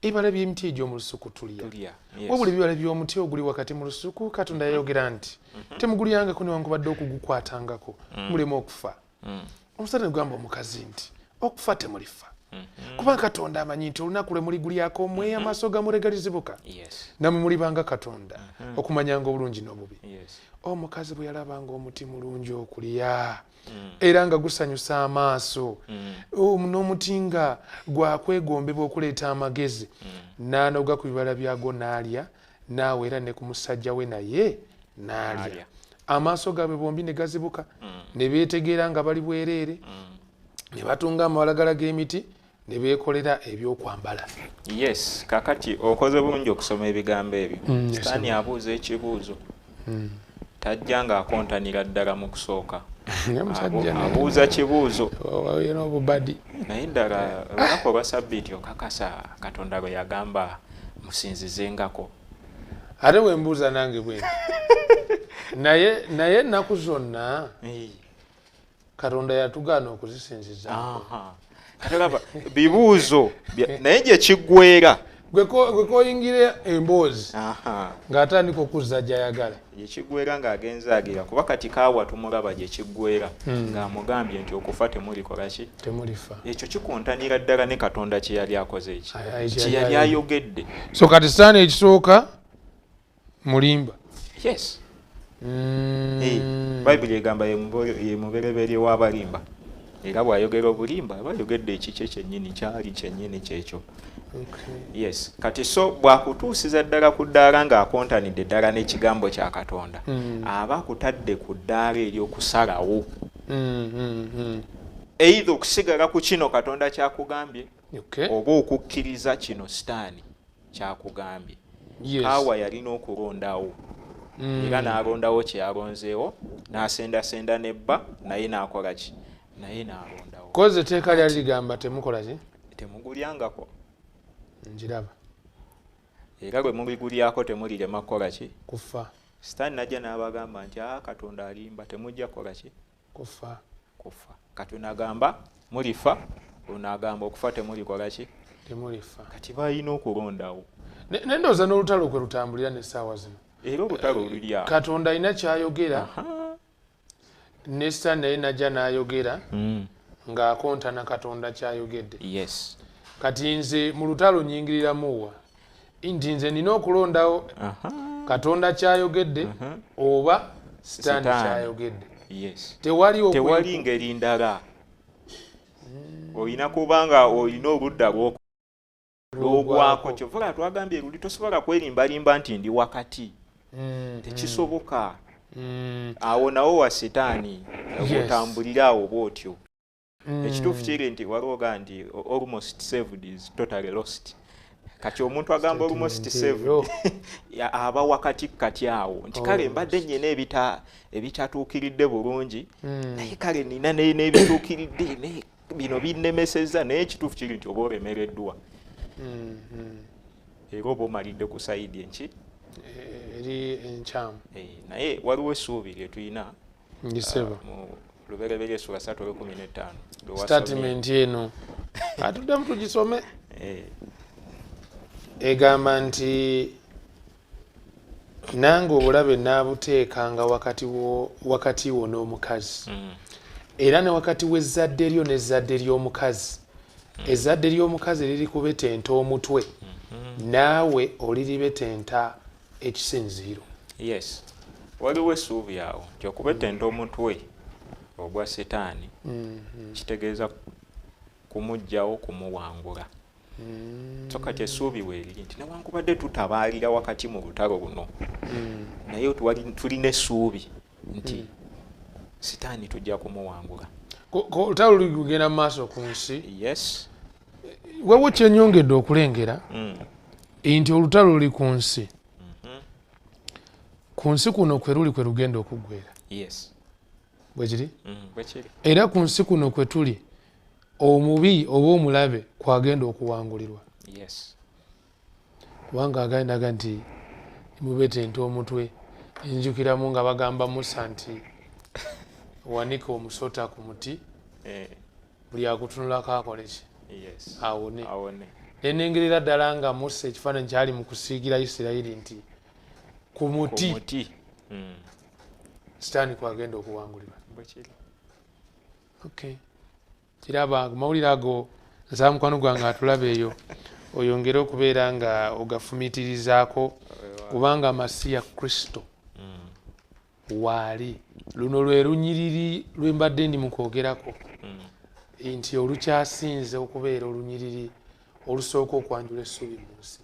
ebibala by'emiti egy'omu lusuku tulya wabula ebibala by'omuti oguli wakati mu lusuku Katonda yayogera nti temugulyangako newankubadde okugukwatangako mulema okufa omusota ne gugamba omukazi nti okufa temulifa kubanga Katonda amanyi nti olunaku lwe muligulyako omweyo amaaso gamwe lwe galizibuka namwe mulibanga Katonda okumanyanga obulungi n'obubi omukazi bwe yalabanga omuti mulungi okulya era nga gusanyusa amaaso n'omuti nga gwakwegombebwa okuleeta amagezi n'anoga ku bibala byagwo n'alya n'aweera ne ku musajja we naye n'alya amaaso gaabwe bombi ne gazibuka ne beetegeera nga bali bwereere ne batunga amabalagala g'emiti ne beekolera ebyokwambala yes kakati okoze bulungi okusoma ebigambo ebyo Sitaani abuuza ekibuuzo tajja ng'akontanira ddala mu kusooka abuuza kibuuzo naye ddala olunaku olwa Ssabbiiti okakasa Katonda bwe yagamba musinzizengako ate bwe mbuuza nange bwe naye ennaku zonna Katonda yatugaana okuzisinzizako katolaba bibuuzo naye gye kiggwera gwe koyingira emboozi ng'atandika okuzza gy'ayagala gye kiggwera ng'agenza agira kuba kati Kaawa tumulaba gye kiggwera ng'amugambye nti okufa temulikola ki temulifa ekyo kikontanira ddala ne Katonda kye yali akoze eki kye yali ayogedde so kati Sitaani ekisooka mulimba yes Bayibuli egamba ye mubereberye w'abalimba era bw'ayogera obulimba aba ayogedde ekikye kyennyini kyali kyennyini kyekyo yes kati so bw'akutuusiza ddala ku ddaala ng'akontanidde ddala n'ekigambo kya Katonda aba akutadde ku ddaala ery'okusalawo either okusigala ku kino Katonda kyakugambye oba okukkiriza kino Sitaani kyakugambye Kaawa yalina okulondawo era n'alondawo kyeyalonzeewo n'asendasenda nebba naye n'akola ki naye n'alondawo koze etteeka lyali ligamba temukola ki temugulyangako njiraba era bwe mubigulyako temulirema kukola ki kufa Sitaani najja n'abagamba nti Katonda alimba temujja kukola ki kufa Katonda agamba mulifa ono agamba okufa temulikola ki temulifa kati balina okulondawo nendooza n'olutalo kwe lutambulira n'essaawa zino era olutalo oluli awo Katonda alina kyayogera ne Sitaani naye najja n'ayogera ng'akontana Katonda kyayogedde. Yes. Kati nze mu lutalo nyingiriramuwa nti nze nina okulondawo Katonda kyayogedde oba Sitaani kyayogedde. Yes. Tewali ngeri ndala. Olina kubanga olina oludda lw'ogwako kyova twagambye luli tosobola kwerimbalimba nti ndi wakati. Tekisoboka. Awo nawo wa Sitaani okutambulira awo bw'otyo. Ekituufu kiri nti waliwo nti almost saved is totally lost. Kati omuntu agamba almost saved aba wakati kati awo nti kale mbadde nnyina ebitatuukiridde bulungi naye kale nina n'ebituukiridde bino binnemesezza naye ekituufu kiri nti oba olemereddwa era oba omalidde ku sayidi enki eri enkyamu naye waliwo essuubi lye tulina mu lubereberye essula 3:15 statement eno atuddemu tugisome egamba nti nange obulabe naabuteekanga wakati wo n'omukazi era ne wakati w'ezzadde lyo n'ezzadde ly'omukazi ezzadde ly'omukazi lirikubetenta omutwe naawe oliribetenta ekisinziiro. Yes, waliwo essuubi awo nti okubetenta omutwe ogwa Setaani kitegeeza kumugjawo kumuwangula. So kati essuubi weeriri nti newankubadde tutabaalira wakati mu lutalo luno naye tulina essuubi nti Setaani tujja kumuwangula. Olutalo lugenda mu maaso ku nsi. Yes. Wewe kyenyongedde okulengera nti olutalo luli ku nsi. Ku nsi kuno kwe lugenda okuggweera. Yes. Bwekiri? Bwekiri. Era ku nsi kuno kwe tuli omubi oba omulabe kwagenda okuwangulirwa. Yes. Kubanga agandaga nti mubetenta omutwe njukiramu nga bagamba Musa nti wanika omusota ku muti buli akutunulako akole ki? Yes. Awone. Nenengerera ddala nga Musa ekifaananyi kyali mu kusiigira Isirayiri nti ku muti Sitaani kwagenda okuwangulirwa. Bwekiri. Okay. Kiraba mawulire ago nsa mukwano gwange atulaba eyo oyongere okubeera nga ogafumiitirizaako kubanga Masiya Kristo waali luno lwe lunyiriri lwe mbadde ndi mu kwogerako nti olukyasinze okubeera olunyiriri olusooka okwanjula essuubi mu nsi.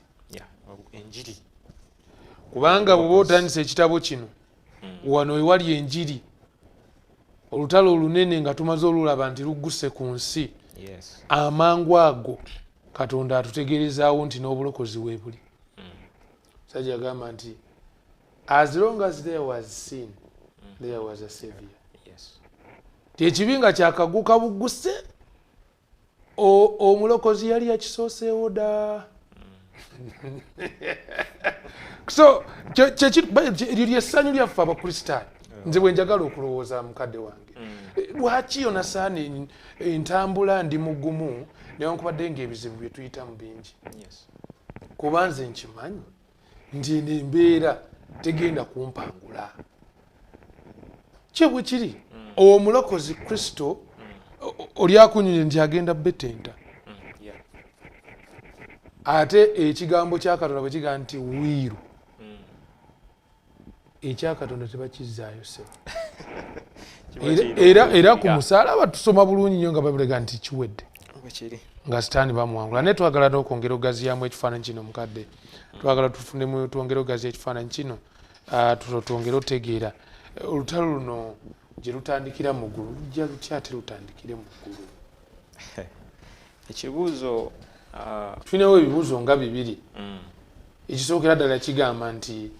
Enjiri. Kubanga bw'oba otandisa ekitabo kino wano ewali enjiri olutalo olunene nga tumaze olulaba nti lugguse ku nsi amangu ago Katonda atutegerezaawo nti n'obulokozi weebuli. Sajja agamba nti as long as there was sin there was a savior. Ekibi nga kyakaguka bugguse omulokozi yali yakisooseewo dda. So eryo lyessanyu lyaffe Abakristaayo. Nze bwe njagala okulowooza mukadde wange lwaki yonasaani entambula ndi mugumu newankubadde ng'ebizibu bye tuyitamu bingi. Kuba nze nkimanyi nti embeera tegenda kumpangula. Kye bwe kiri omulokozi Kristo oli akunyumye nti agenda betenta. Ate ekigambo kya Katonda bwe kiga nti wiiru ekya Katonda tebakizzaayo sebo. Era ku musaalaba tusoma bulungi nnyo nga babulega nti kiwedde nga Sitaani bamuwangula. Naye twagala n'okwongera ogaziyamu ekifaananyi kino mukadde. Twagala tufunemu twongere ogaziya ekifaananyi kino twongere otegeera olutalo luno gye lutandikira mu ggulu lujja lutya ate lutandikire mu ggulu. Ekibuuzo tulinawo ebibuuzo nga bibiri. Ekisookera ddala kigamba nti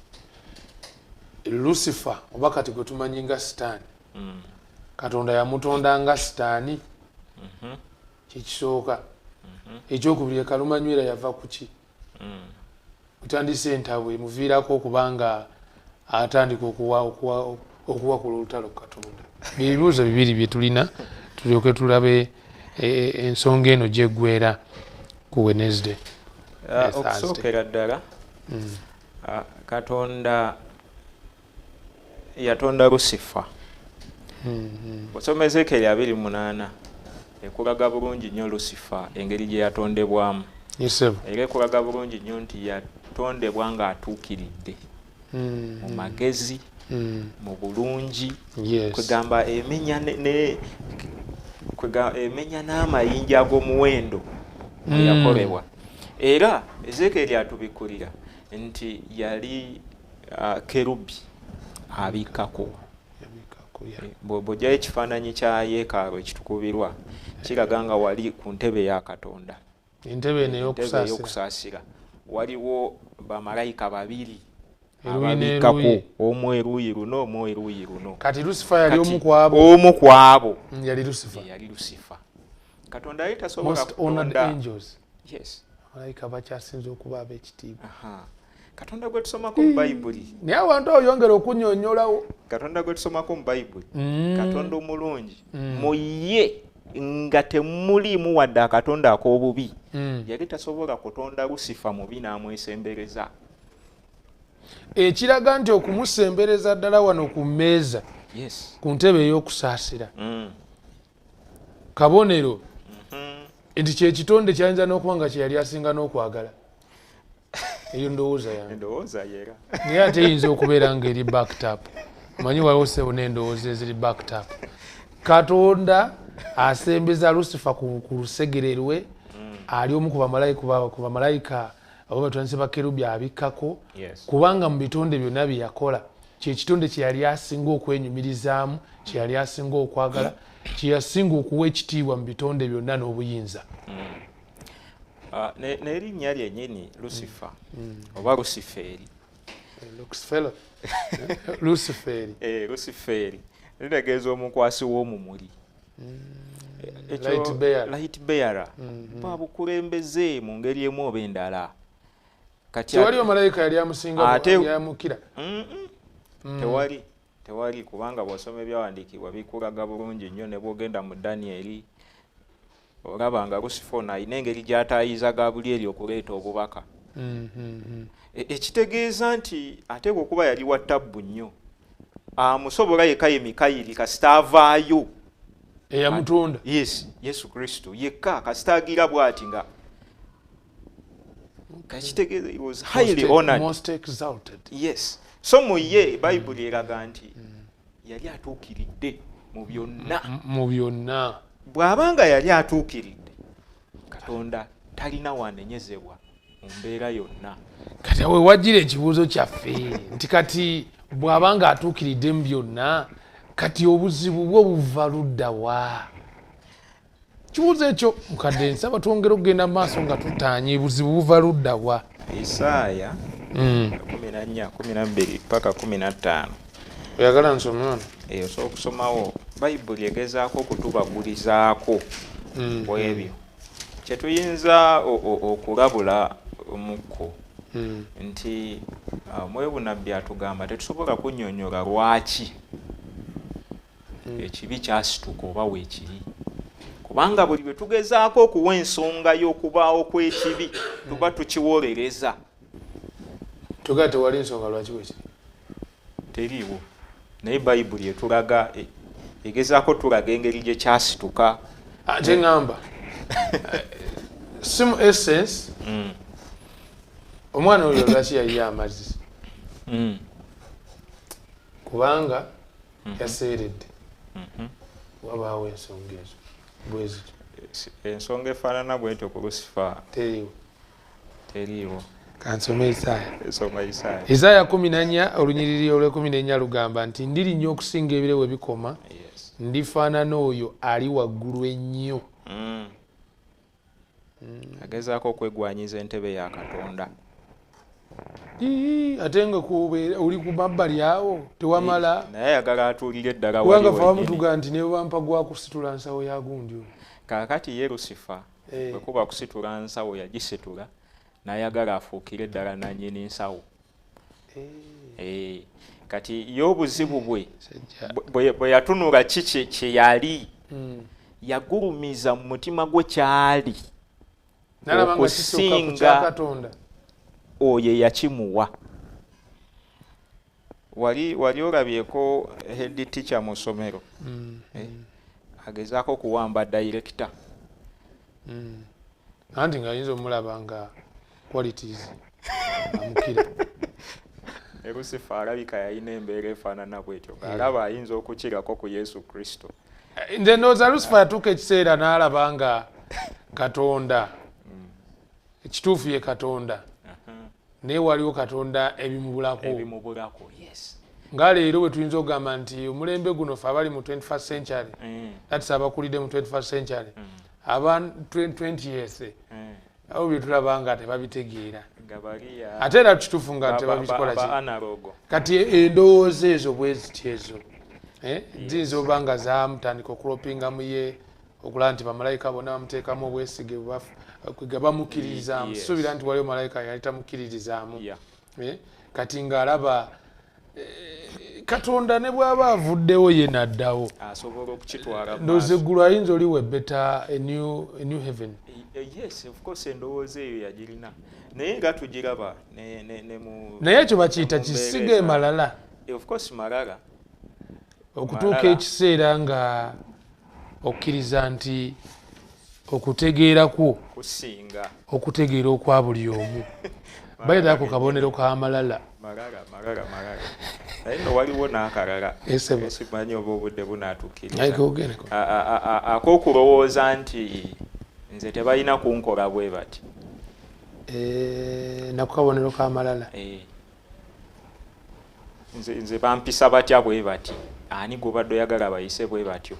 Lucifer oba kati gwe tumanyi nga Sitaani Katonda yamutonda nga Sitaani kyekisooka. Ekyokubiri Kalumanywera yava ku ki? Kutandise entabwe muviirako okubanga atandika okuwakula olutalo Katonda. Ebibuuzo bibiri bye tulina tulyoke tulabe ensonga eno gy'eggweera. ku Wednesday. Okusookera ddala Katonda yatonda Lucifer. Osoma Ezekiel 28 ekulaga bulungi nnyo Lucifer engeri gye yatondebwamu. Era ekulaga bulungi nnyo nti yatondebwa ng'atuukiridde mu magezi, mu bulungi, kwegamba emenya n'amayinja ag'omuwendo yakolebwa. Era Ezekiel atubikulira nti yali kerubi abikkako. Bw'ojjayo ekifaananyi kya yeekaalu ekitukubirwa kiraga nga wali ku ntebe ya Katonda. Entebe ey'okusaasira. Waliwo bamalayika babiri ababikkako, omu eruuyi luno, omu eruuyi luno. Kati Lucifer yali omu ku abo. Yali Lucifer. Katonda yali tasobola kutonda. Yes. Malayika bakyasinze okuba ab'ekitiibwa. Katonda gwe tusomako mu Bayibuli. Naye abantu oyongera okunnyonnyolawo. Katonda gwe tusomako mu Bayibuli. Katonda omulungi. Mu ye nga temuliimu wadde akatonda ak'obubi. Yali tasobola kutonda Lucifer mubi n'amwesembereza. Ekiraga nti okumusembereza ddala wano ku mmeeza ku ntebe ey'okusaasira kabonero nti kyekitonde kyayinza n'okuba nga kye yali asinga n'okwagala. Eyo ndowooza yange. Naye ate eyinza okubeera ng'eri backtap. Manyi waliwo sebo n'endowooza eziri backtap. Katonda asembeza Lucifer ku lusegere lwe, ali omu ku bamalayika abo batandise bakerubi abikkako, kubanga mu bitonde byonna bye yakola kyekitonde kye yali asinga okwenyumirizaamu, kye yali asinga okwagala, kye yasinga okuwa ekitiibwa mu bitonde byonna n'obuyinza. N'erinnya lyennyini Lucifer oba Luciferi. Luciferi litegeeza omukwasi w'omumuli. Light bearer. Babukulembeze mu ngeri emu oba endala. Tewali malayika yali amusinga yamukira. Tewali kubanga bw'osoma ebyawandiikibwa bikulaga bulungi nnyo ne bw'ogenda mu Danieri olaba nga Lucifer alina engeri gy'ataayiza Gabulyeri okuleeta obubaka. Ekitegeeza nti ate bw'okuba yali wa ttabbu nnyo amusobola yekka ye Mikayiri kasita avaayo eyamutunda. Yesu Kristo yekka kasita agira bw'ati nga kakitegeeza he was highly honored. Most exalted. Yes. So mu ye Bayibuli eraga nti yali atuukiridde mu byonna. Bw'abanga yali atuukiridde Katonda talina wanenyezebwa mu mbeera yonna. Kati awe wajjira ekibuuzo kyaffe nti kati bw'abanga atuukiridde mu byonna kati obuzibu bwo buva ludda wa? Kibuuzo ekyo mukadde nsaba twongere okugenda mu maaso nga tutaanye buzibu buva ludda wa? Isaaya 14:12 paka 15. Oyagala nsome wano? Osobola okusomawo. Bayibuli egezaako okutubagulizaako ku ebyo kye tuyinza okulabula omukko nti mwebunabbi atugamba tetusobola kunnyonnyola lwaki ekibi kyasituka oba weekiri, kubanga buli bwe tugezaako okuwa ensonga y'okubaawo kw'ekibi tuba tukiwolereza. Tugaa tewali nsonga lwaki weekiri? Teriiwo. Naye Bayibuli etulaga egezaako tulaga engeri gye kyasituka. Kye ngamba simu essence omwana oyo lwaki yayiye amazzi? Kubanga yaseeredde. Wabaawo ensonga ezo bwezityo. Ensonga efaanana bwetyo ku Lucifer teriiwo. Kansome Isaaya. Soma Isaaya. Isaaya 14 olunyiriri olw'14 lugamba nti ndirinnyo okusinga ebire we bikoma, ndifaanana oyo ali waggulu ennyo. Agezaako okwegwanyiza entebe ya Katonda. Ate nga oli ku mabbali awo tewamala. Naye ayagala atuulire eddala wali wenyini. Kubanga bamutuga nti ne bampa gwa kusitula nsawo ya gundi oyo. Kaakati ye Lucifer bwe kuba kusitula nsawo yagisitula n'ayagala afuukire eddala nannyini nsawo. Kati y'obuzibu bwe yatunula kye yali yagulumiza mu mutima gwe kyali okusinga oyo yakimuwa. Wali olabyeko head teacher mu ssomero agezaako kuwamba director anti ng'ayinza omulaba nga qualities amukira. Lucifer alabika yalina embeera efaanana bwetyo ng'alaba ayinza okukirako ku Yesu Kristo. Nze ndowooza Lucifer yatuuka ekiseera n'alaba nga Katonda ekituufu ye Katonda naye waliwo Katonda ebimubulako. Nga leero bwe tuyinza okugamba nti omulembe guno fe abali mu 21st century that's abakulidde mu 21st century aba 20 years abo bye tulaba nga tebabitegeera ate era kituufu nga tebabikola kati endowooza ezo bwe ziti ezo ziyinza oba nga zamutandika okulopinga mu ye okulaba nti bamalayika bonna bamuteekamu obwesige ga bamukkiririzaamu. Suubira nti waliwo malayika yali tamukkiririzaamu kati ng'alaba Katonda ne bw'aba avuddewo ye n'addawo asobola okukitwala. Ndowooza eggulu ayinza oliwo better a new heaven. Yes, of course endowooza eyo yagirina naye nga tugiraba naye ekyo bakiyita kisiga malala. Of course malala okutuuka ekiseera nga okkiriza nti okutegeera kwo kusinga okutegeera okwa buli omu bayitaako kabonero ka malala. Naye nno waliwo n'akalala simanyi oba obudde bunaatukkiriza ak'okulowooza nti nze tebalina kunkola bwe bati nako kabonero ka malala. Nze bampisa batya bwe bati ani gubadde oyagala bayise bwe batyo.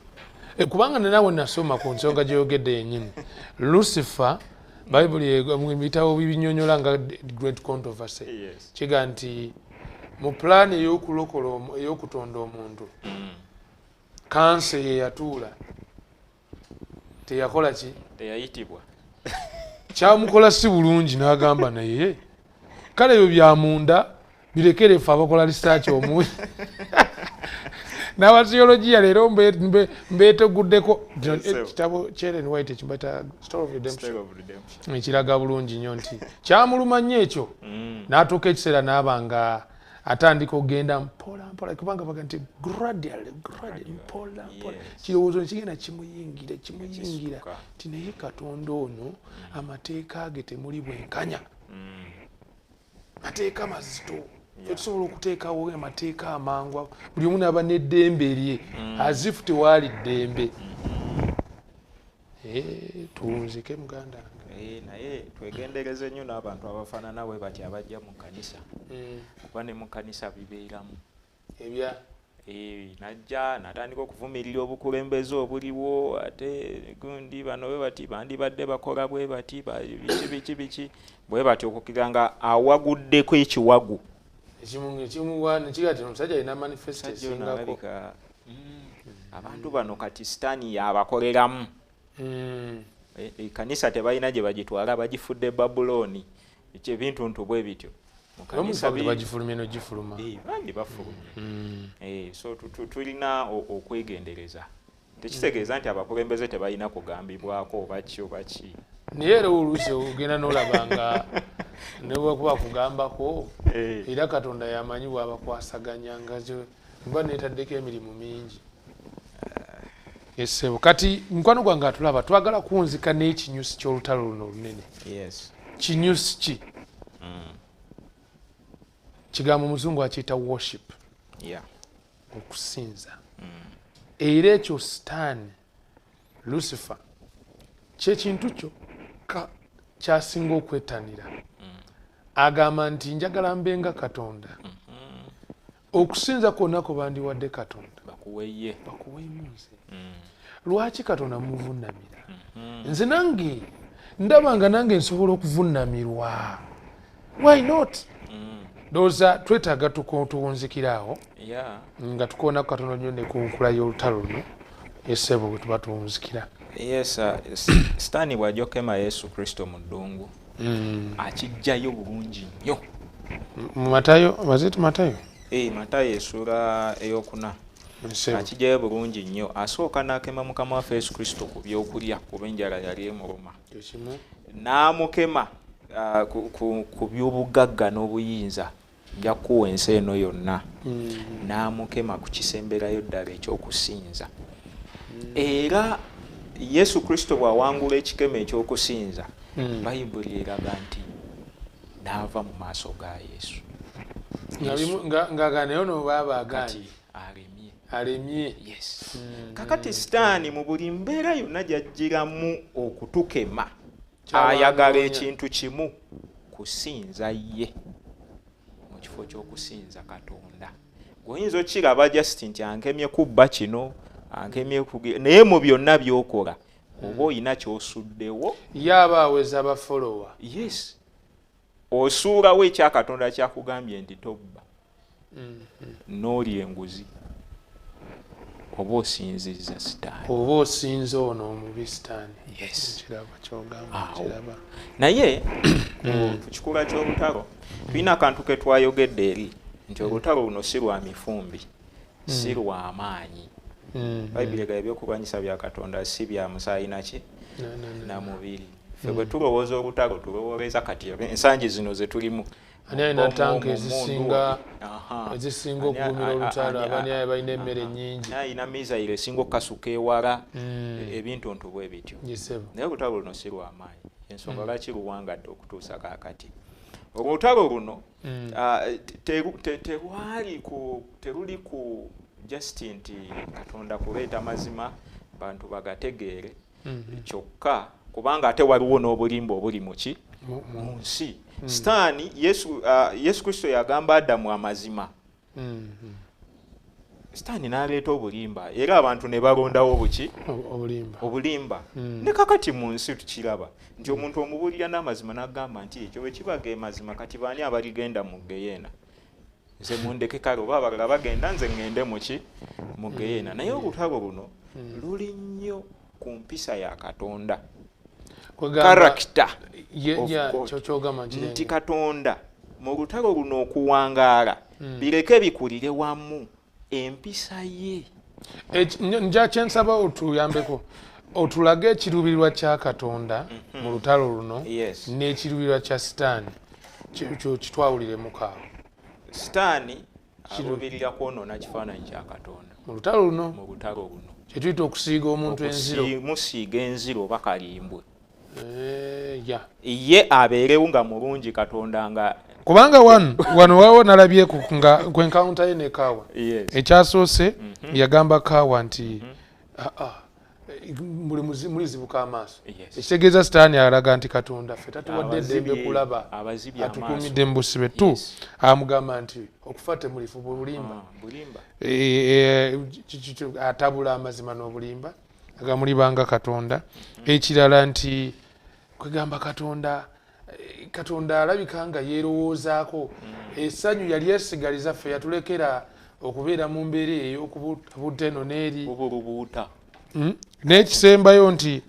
Kubanga nenawe nasoma ku nsonga gy'oyogedde yennyini Lucifer Bayibuli mu bitabo bibinyonyola nga great controversy kiga nti mu pulaani ey'okutonda omuntu kanse ye yatuula teyakola ki teyayitibwa kyamukola si bulungi n'agamba naye kale ebyo bya munda birekere ffe abakola research omuwi n'abasiyologiya leero mbeeteguddeko ekitabo Ellen White ekibata Story of Redemption ekiraga bulungi nnyo nti kyamuluma nnyo ekyo n'atuuka ekiseera n'aba nga atandika okugenda mpola kubanga baga nti gradually mpola kirowoozo nekigenda kimuyingira nti naye Katonda ono amateeka ge temuli bwenkanya mateeka mazito tusobola okuteekawo amateeka amangu buli omu n'aba n'eddembe lye azifu tewaali ddembe. Tuwunzike muganda naye twegendereze nnyo n'abantu abafaanana bwe bati abajja mu kkanisa kuba ne mu kkanisa bibeeramu ebya najja natandika okuvumirira obukulembeze obuliwo ate gundi bano bwe bati bandibadde bakola bwe bati biki bwe bati okukiga nga awaguddeko ekiwagu omusajja alina manifesto esingako abantu bano kati sitaani yabakoleramu. Ekkanisa tebalina gye bagitwala bagifudde Babuloni ebintu bwe bityo bagifulumye nogifuluma bangi bafuluma. So tulina okwegendereza tekitegeeza nti abakulembeze tebalina kugambibwako oba ki naye era oluusi ogenda n'olaba nga ne bwekuba kugambako era Katonda yamanyi bw'abakwasaganya nga mba neetaddeko emirimu mingi. Esebo kati mukwano gwange atulaba twagala kunzika n'ekinyusi ky'olutalo luno olunene. Kinyusi ki kigambo muzungu akiyita worship okusinza era ekyo sitaani Lucifer kyekintu kyo kyasinga okwettanira agamba nti njagala mbenga Katonda okusinza kwonna kwe bandiwadde Katonda bakuweemu nze. Lwaki Katonda muvunnamira? Nze nange ndabanga nange nsobola okuvunamirwa. Why not? Ndowooza twetaaga tuwunzikiraawo nga tukoona ku Katonda nnyo ne ku nkula y'olutalo luno esebo bwe tuba tuwunzikira. Sitaani bw'ajokema Yesu Kristo mu ddungu akijjayo bulungi nnyo. Matayo Matayo Matayo essuula ey'okuna akijjayo bulungi nnyo asooka n'akema mukama waffe Yesu Kristo ku byokulya kuba enjala yali emuluma n'amukema ku by'obugagga n'obuyinza nja kuwa ensi eno yonna n'amukema ku kisemberayo ddala ekyokusinza era Yesu Kristo bw'awangula ekikemo ekyokusinza bayibuli eraga nti n'ava mu maaso ga Yesu ng'aganeyo no baba agandi alemye. Yes. Kakati Sitaani mu buli mbeera yonna gy'ajjiramu okutukema ayagala ekintu kimu kusinza ye mu kifo ky'okusinza Katonda. Gwoyinza okiraba just nti ankemye kubba kino ankemye naye mu byonna by'okola oba olina ky'osuddewo yaba aweza abafolowa. Yes. Osuulawo ekya Katonda kyakugambye nti tobba n'oli enguzi oba osinzizza Sitaani oba osinza ono omubi Sitaani. Yes. Kiraba kyogamba kiraba naye ku kikula ky'olutalo tulina akantu ke twayogedde eri nti olutalo luno si lwa mifumbi si lwa maanyi. Bayibuli egamba ebyokulwanyisa bya Katonda si bya musaayi naki na mubiri. Ffe bwe tulowooza olutalo tulowooleza kati ensangi zino ze tulimu ani alina tanka ezisinga okumira olutalo abani ayo balina emmere nnyingi alina misairo esinga okukasuka ewala ebintu ntu bwe bityo naye olutalo luno si lw'amaanyi ensonga lwaki luwangadde okutuusa kaakati. Olutalo luno teruli ku just nti Katonda kuleeta mazima bantu bagategeere kyokka kubanga ate waliwo n'obulimba obuli muki mu nsi. Sitaani Yesu Kristo yagamba Adamu amazima. Sitaani n'aleeta obulimba era abantu ne balondawo buki obulimba. Ne kakati mu nsi tukiraba nti omuntu omubuulira n'amazima n'agamba nti ekyo bwe kiba ge mazima kati baani abaligenda mu Geyeena. Nze mundeke kale oba abalala bagenda nze ŋŋende muki mu Geyeena. Naye olutalo luno luli nnyo ku mpisa ya Katonda. Karakita nti Katonda mu lutalo luno okuwangaala bireke bikulire wamu empisa ye. Nja kyensaba otuyambeko otulage ekiruubirirwa kya Katonda mu lutalo luno n'ekiruubirirwa kya Sitaani kyo kitwawuliremu kaawo. Sitaani aluubirira kwonoona kifaananyi kya Katonda mu lutalo luno kye tuyita okusiiga omuntu enziro musiiga enziro oba kalimbwe ye abeerewo nga mulungi Katonda nga kubanga wano wawo nalabye nga kwenkawunta ye ne Kaawa ekyasoose yagamba Kaawa nti mulizibuka amaaso ekitegeeza Sitaani alaga nti Katonda ffe tatuwadde eddembe kulaba atukuumidde mu busibe tu amugamba nti okufa temulifu bulimba atabula amazima n'obulimba agamulibanga Katonda. Ekirala nti kwegamba Katonda alabika nga yeerowoozaako essanyu yali yesigaliza ffe yatulekera okubeera mu mbeera ey'okubuuta eno n'eri n'ekisembayo nti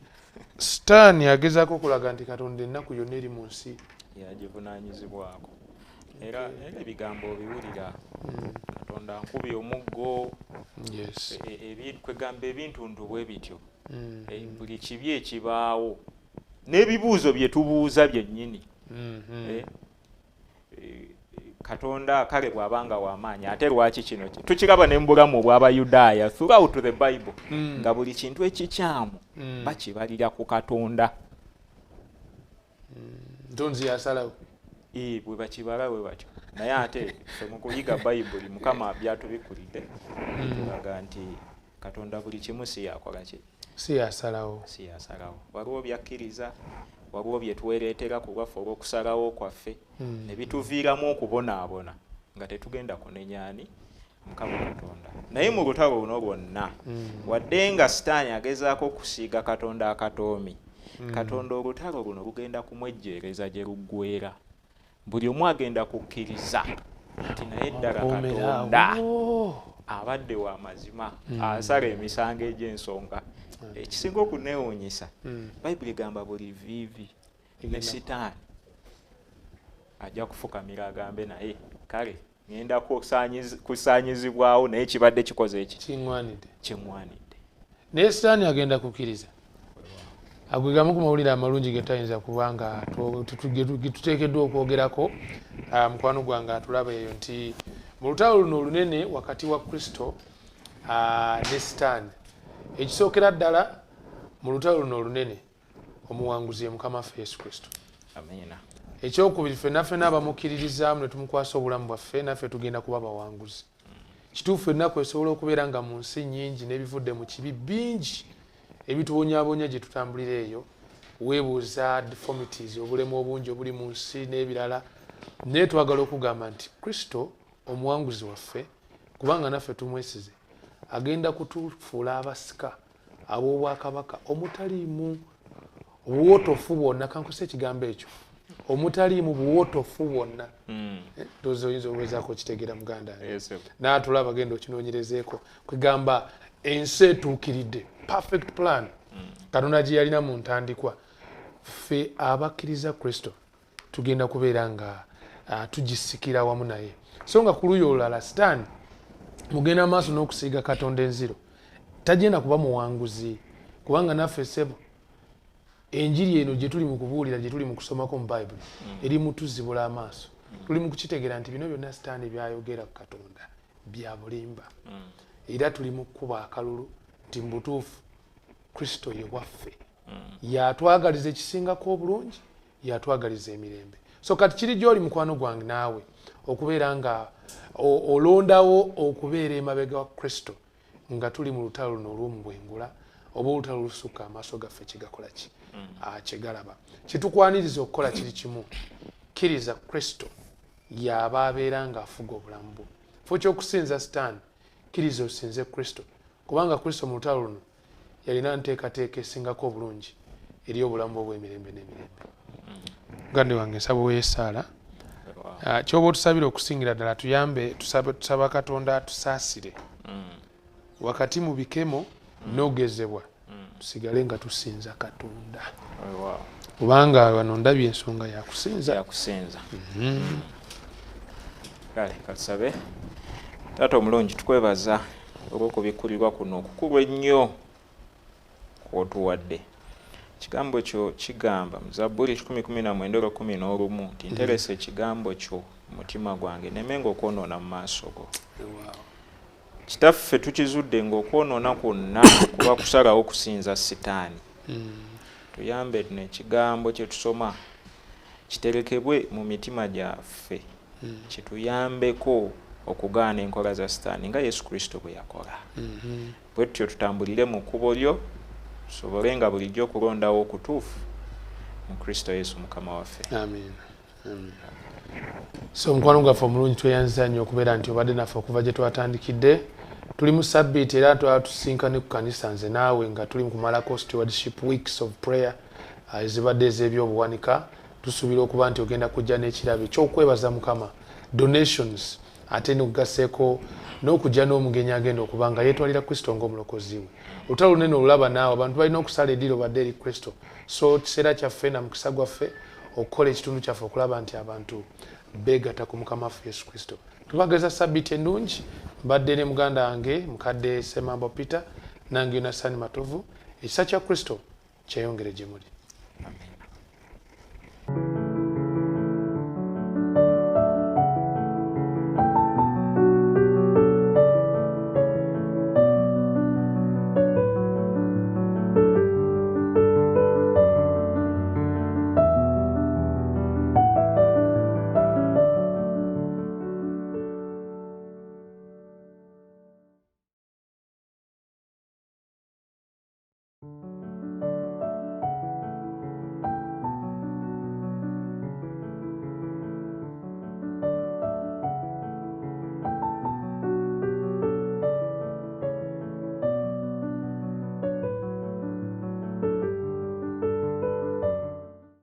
Sitaani agezaako okulaga nti Katonda ennaku yonna eri mu nsi yagivunaanyizibwako era ebigambo obiwulira Katonda nkubye omuggo kwegamba ebintu ntu bwe bityo buli kibi ekibaawo n'ebibuuzo bye tubuuza byennyini Katonda kale bw'abanga w'amaanyi ate lwaki kino tukiraba ne mu bulamu bw'Abayudaaya throughout the Bible nga buli kintu ekikyamu bakibalira ku Katonda. Ntonzi yasalawo bwe bakibala bwe batyo naye ate ffe mu kuyiga Bayibuli Mukama byatubikulidde tulaga nti Katonda buli kimu si yakola ki si yasalawo waliwo byakkiriza waliwo bye twereetera ku lwaffe olw'okusalawo kwaffe ne bituviiramu okubonaabona nga tetugenda kunenyaani Mukama Katonda. Naye mu lutalo luno lwonna wadde nga Sitaani agezaako okusiiga Katonda akatoomi Katonda olutalo luno lugenda kumwejjeereza gye luggweera. Buli omu agenda kukkiriza nti naye ddala Katonda abadde wa mazima asala emisango egy'ensonga. Ekisinga okuneewuunyisa Bayibuli egamba buli viivi ne Sitaani ajja kufukamira agambe naye kale ngenda kusaanyizibwawo naye kibadde kikoze eki kiŋŋwanidde naye sitaani agenda kukkiriza agwegamu ku mawulire amalungi getayinza kubanga tuteekeddwa okwogerako mukwano gwange atulaba eyo nti mu lutalo luno olunene wakati wa Kristo ne sitaani ekisookera ddala mu lutalo luno olunene omuwanguzi ye Mukama waffe Yesu Kristo. Amiina. Ekyokubiri ffenna abamukkiririzaamu ne tumukwasa obulamu bwaffe naffe tugenda kuba bawanguzi. Kituufu ennaku esobola okubeera nga mu nsi nnyingi n'ebivudde mu kibi bingi ebitubonyaabonya gye tutambulira eyo weebuuza deformities obulemu obungi obuli mu nsi n'ebirala naye twagala okugamba nti Kristo omuwanguzi waffe kubanga naffe tumwesize agenda kutufuula abasika ab'obwakabaka omutaliimu buwotofu bwonna kankuse ekigambo ekyo omutaliimu buwotofu bwonna ndowooza oyinza okugezaako okitegeera muganda n'atulaba agenda okinoonyerezeeko kwegamba ensi etuukiridde perfect plan Katonda gye yalina mu ntandikwa ffe abakkiriza Kristo tugenda kubeera nga tugisikira wamu naye so nga ku luuyi olulala sitaani mugenda amaaso n'okusiiga Katonda enziro tagenda kuba muwanguzi kubanga naffe ssebo enjiri eno gye tuli mu kubuulira gye tuli mu kusomako mu Bayibuli eri mu tuzibula amaaso tuli mu kukitegeera nti bino byonna sitaani byayogera ku Katonda bya bulimba era tuli mu kkuba akalulu nti mu butuufu Kristo ye waffe yatwagaliza ekisingako obulungi yatwagaliza emirembe so kati kiri gy'oli mukwano gwange naawe okubeera nga olondawo okubeera emabega wa Kristo nga tuli mu lutalo luno olw'omubwengula oba olutalo lusukka amaaso gaffe kigakola ki kyegalaba kitukwaniriza okukola kiri kimu kkiriza Kristo y'aba abeera ng'afuga obulamu bwo fo ky'okusinza sitaani kkiriza osinze Kristo kubanga Kristo mu lutalo luno yalina nteekateeka esingako obulungi eri obulamu obw'emirembe n'emirembe mugande wange nsaba weesaala kyoba otusabire okusingira ddala tuyambe tusaba Katonda tusaasire wakati mu bikemo n'ogezebwa tusigale nga tusinza Katonda kubanga wano ndabye ensonga yakusinza kale katusabe. Taata omulungi tukwebaza olw'okubikkulirwa kuno okukulu ennyo kw'otuwadde. Ekigambo kyo kigamba mu Zabbuli 10:11 nti nteresa ekigambo kyo mu mutima gwange nemenga okwonoona mu maaso go. Kitaffe tukizudde ng'okwonoona kwonna kuba kusalawo kusinza sitaani. Tuyambe tuno ekigambo kye tusoma kiterekebwe mu mitima gyaffe kituyambeko okugaana enkola za sitaani nga Yesu Kristo bwe yakola. Bwe tutyo tutambulire mu kkubo lyo tusobole nga bulijjo okulondawo okutuufu mu Kristo Yesu Mukama waffe. Amen. So mukwano gwaffe omulungi tweyanziza nnyo okubeera nti obadde naffe okuva gye twatandikidde tuli mu sabbiiti era twatusinkane ku kanisa nze naawe nga tuli ku Malako Stewardship Weeks of Prayer ezibadde ez'ebyobuwanika tusuubira okuba nti ogenda kujja n'ekirabo ekyokwebaza Mukama donations ate n'okugaseeko n'okujja n'omugenyi agenda okuba nga yeetwalira Kristo ng'omulokozi we. Olutalo lunene olulaba naawe abantu balina okusala eddiiro badde eri Kristo so kiseera kyaffe na mukisa gwaffe okukola ekitundu kyaffe okulaba nti abantu beegatta ku Mukama waffe Yesu Kristo. Tubageza sabbiiti ennungi mbadde ne muganda wange mukadde Semambo Peter nange Yonasani Matovu ekisa kya Kristo kyeyongere gye muli. Amen.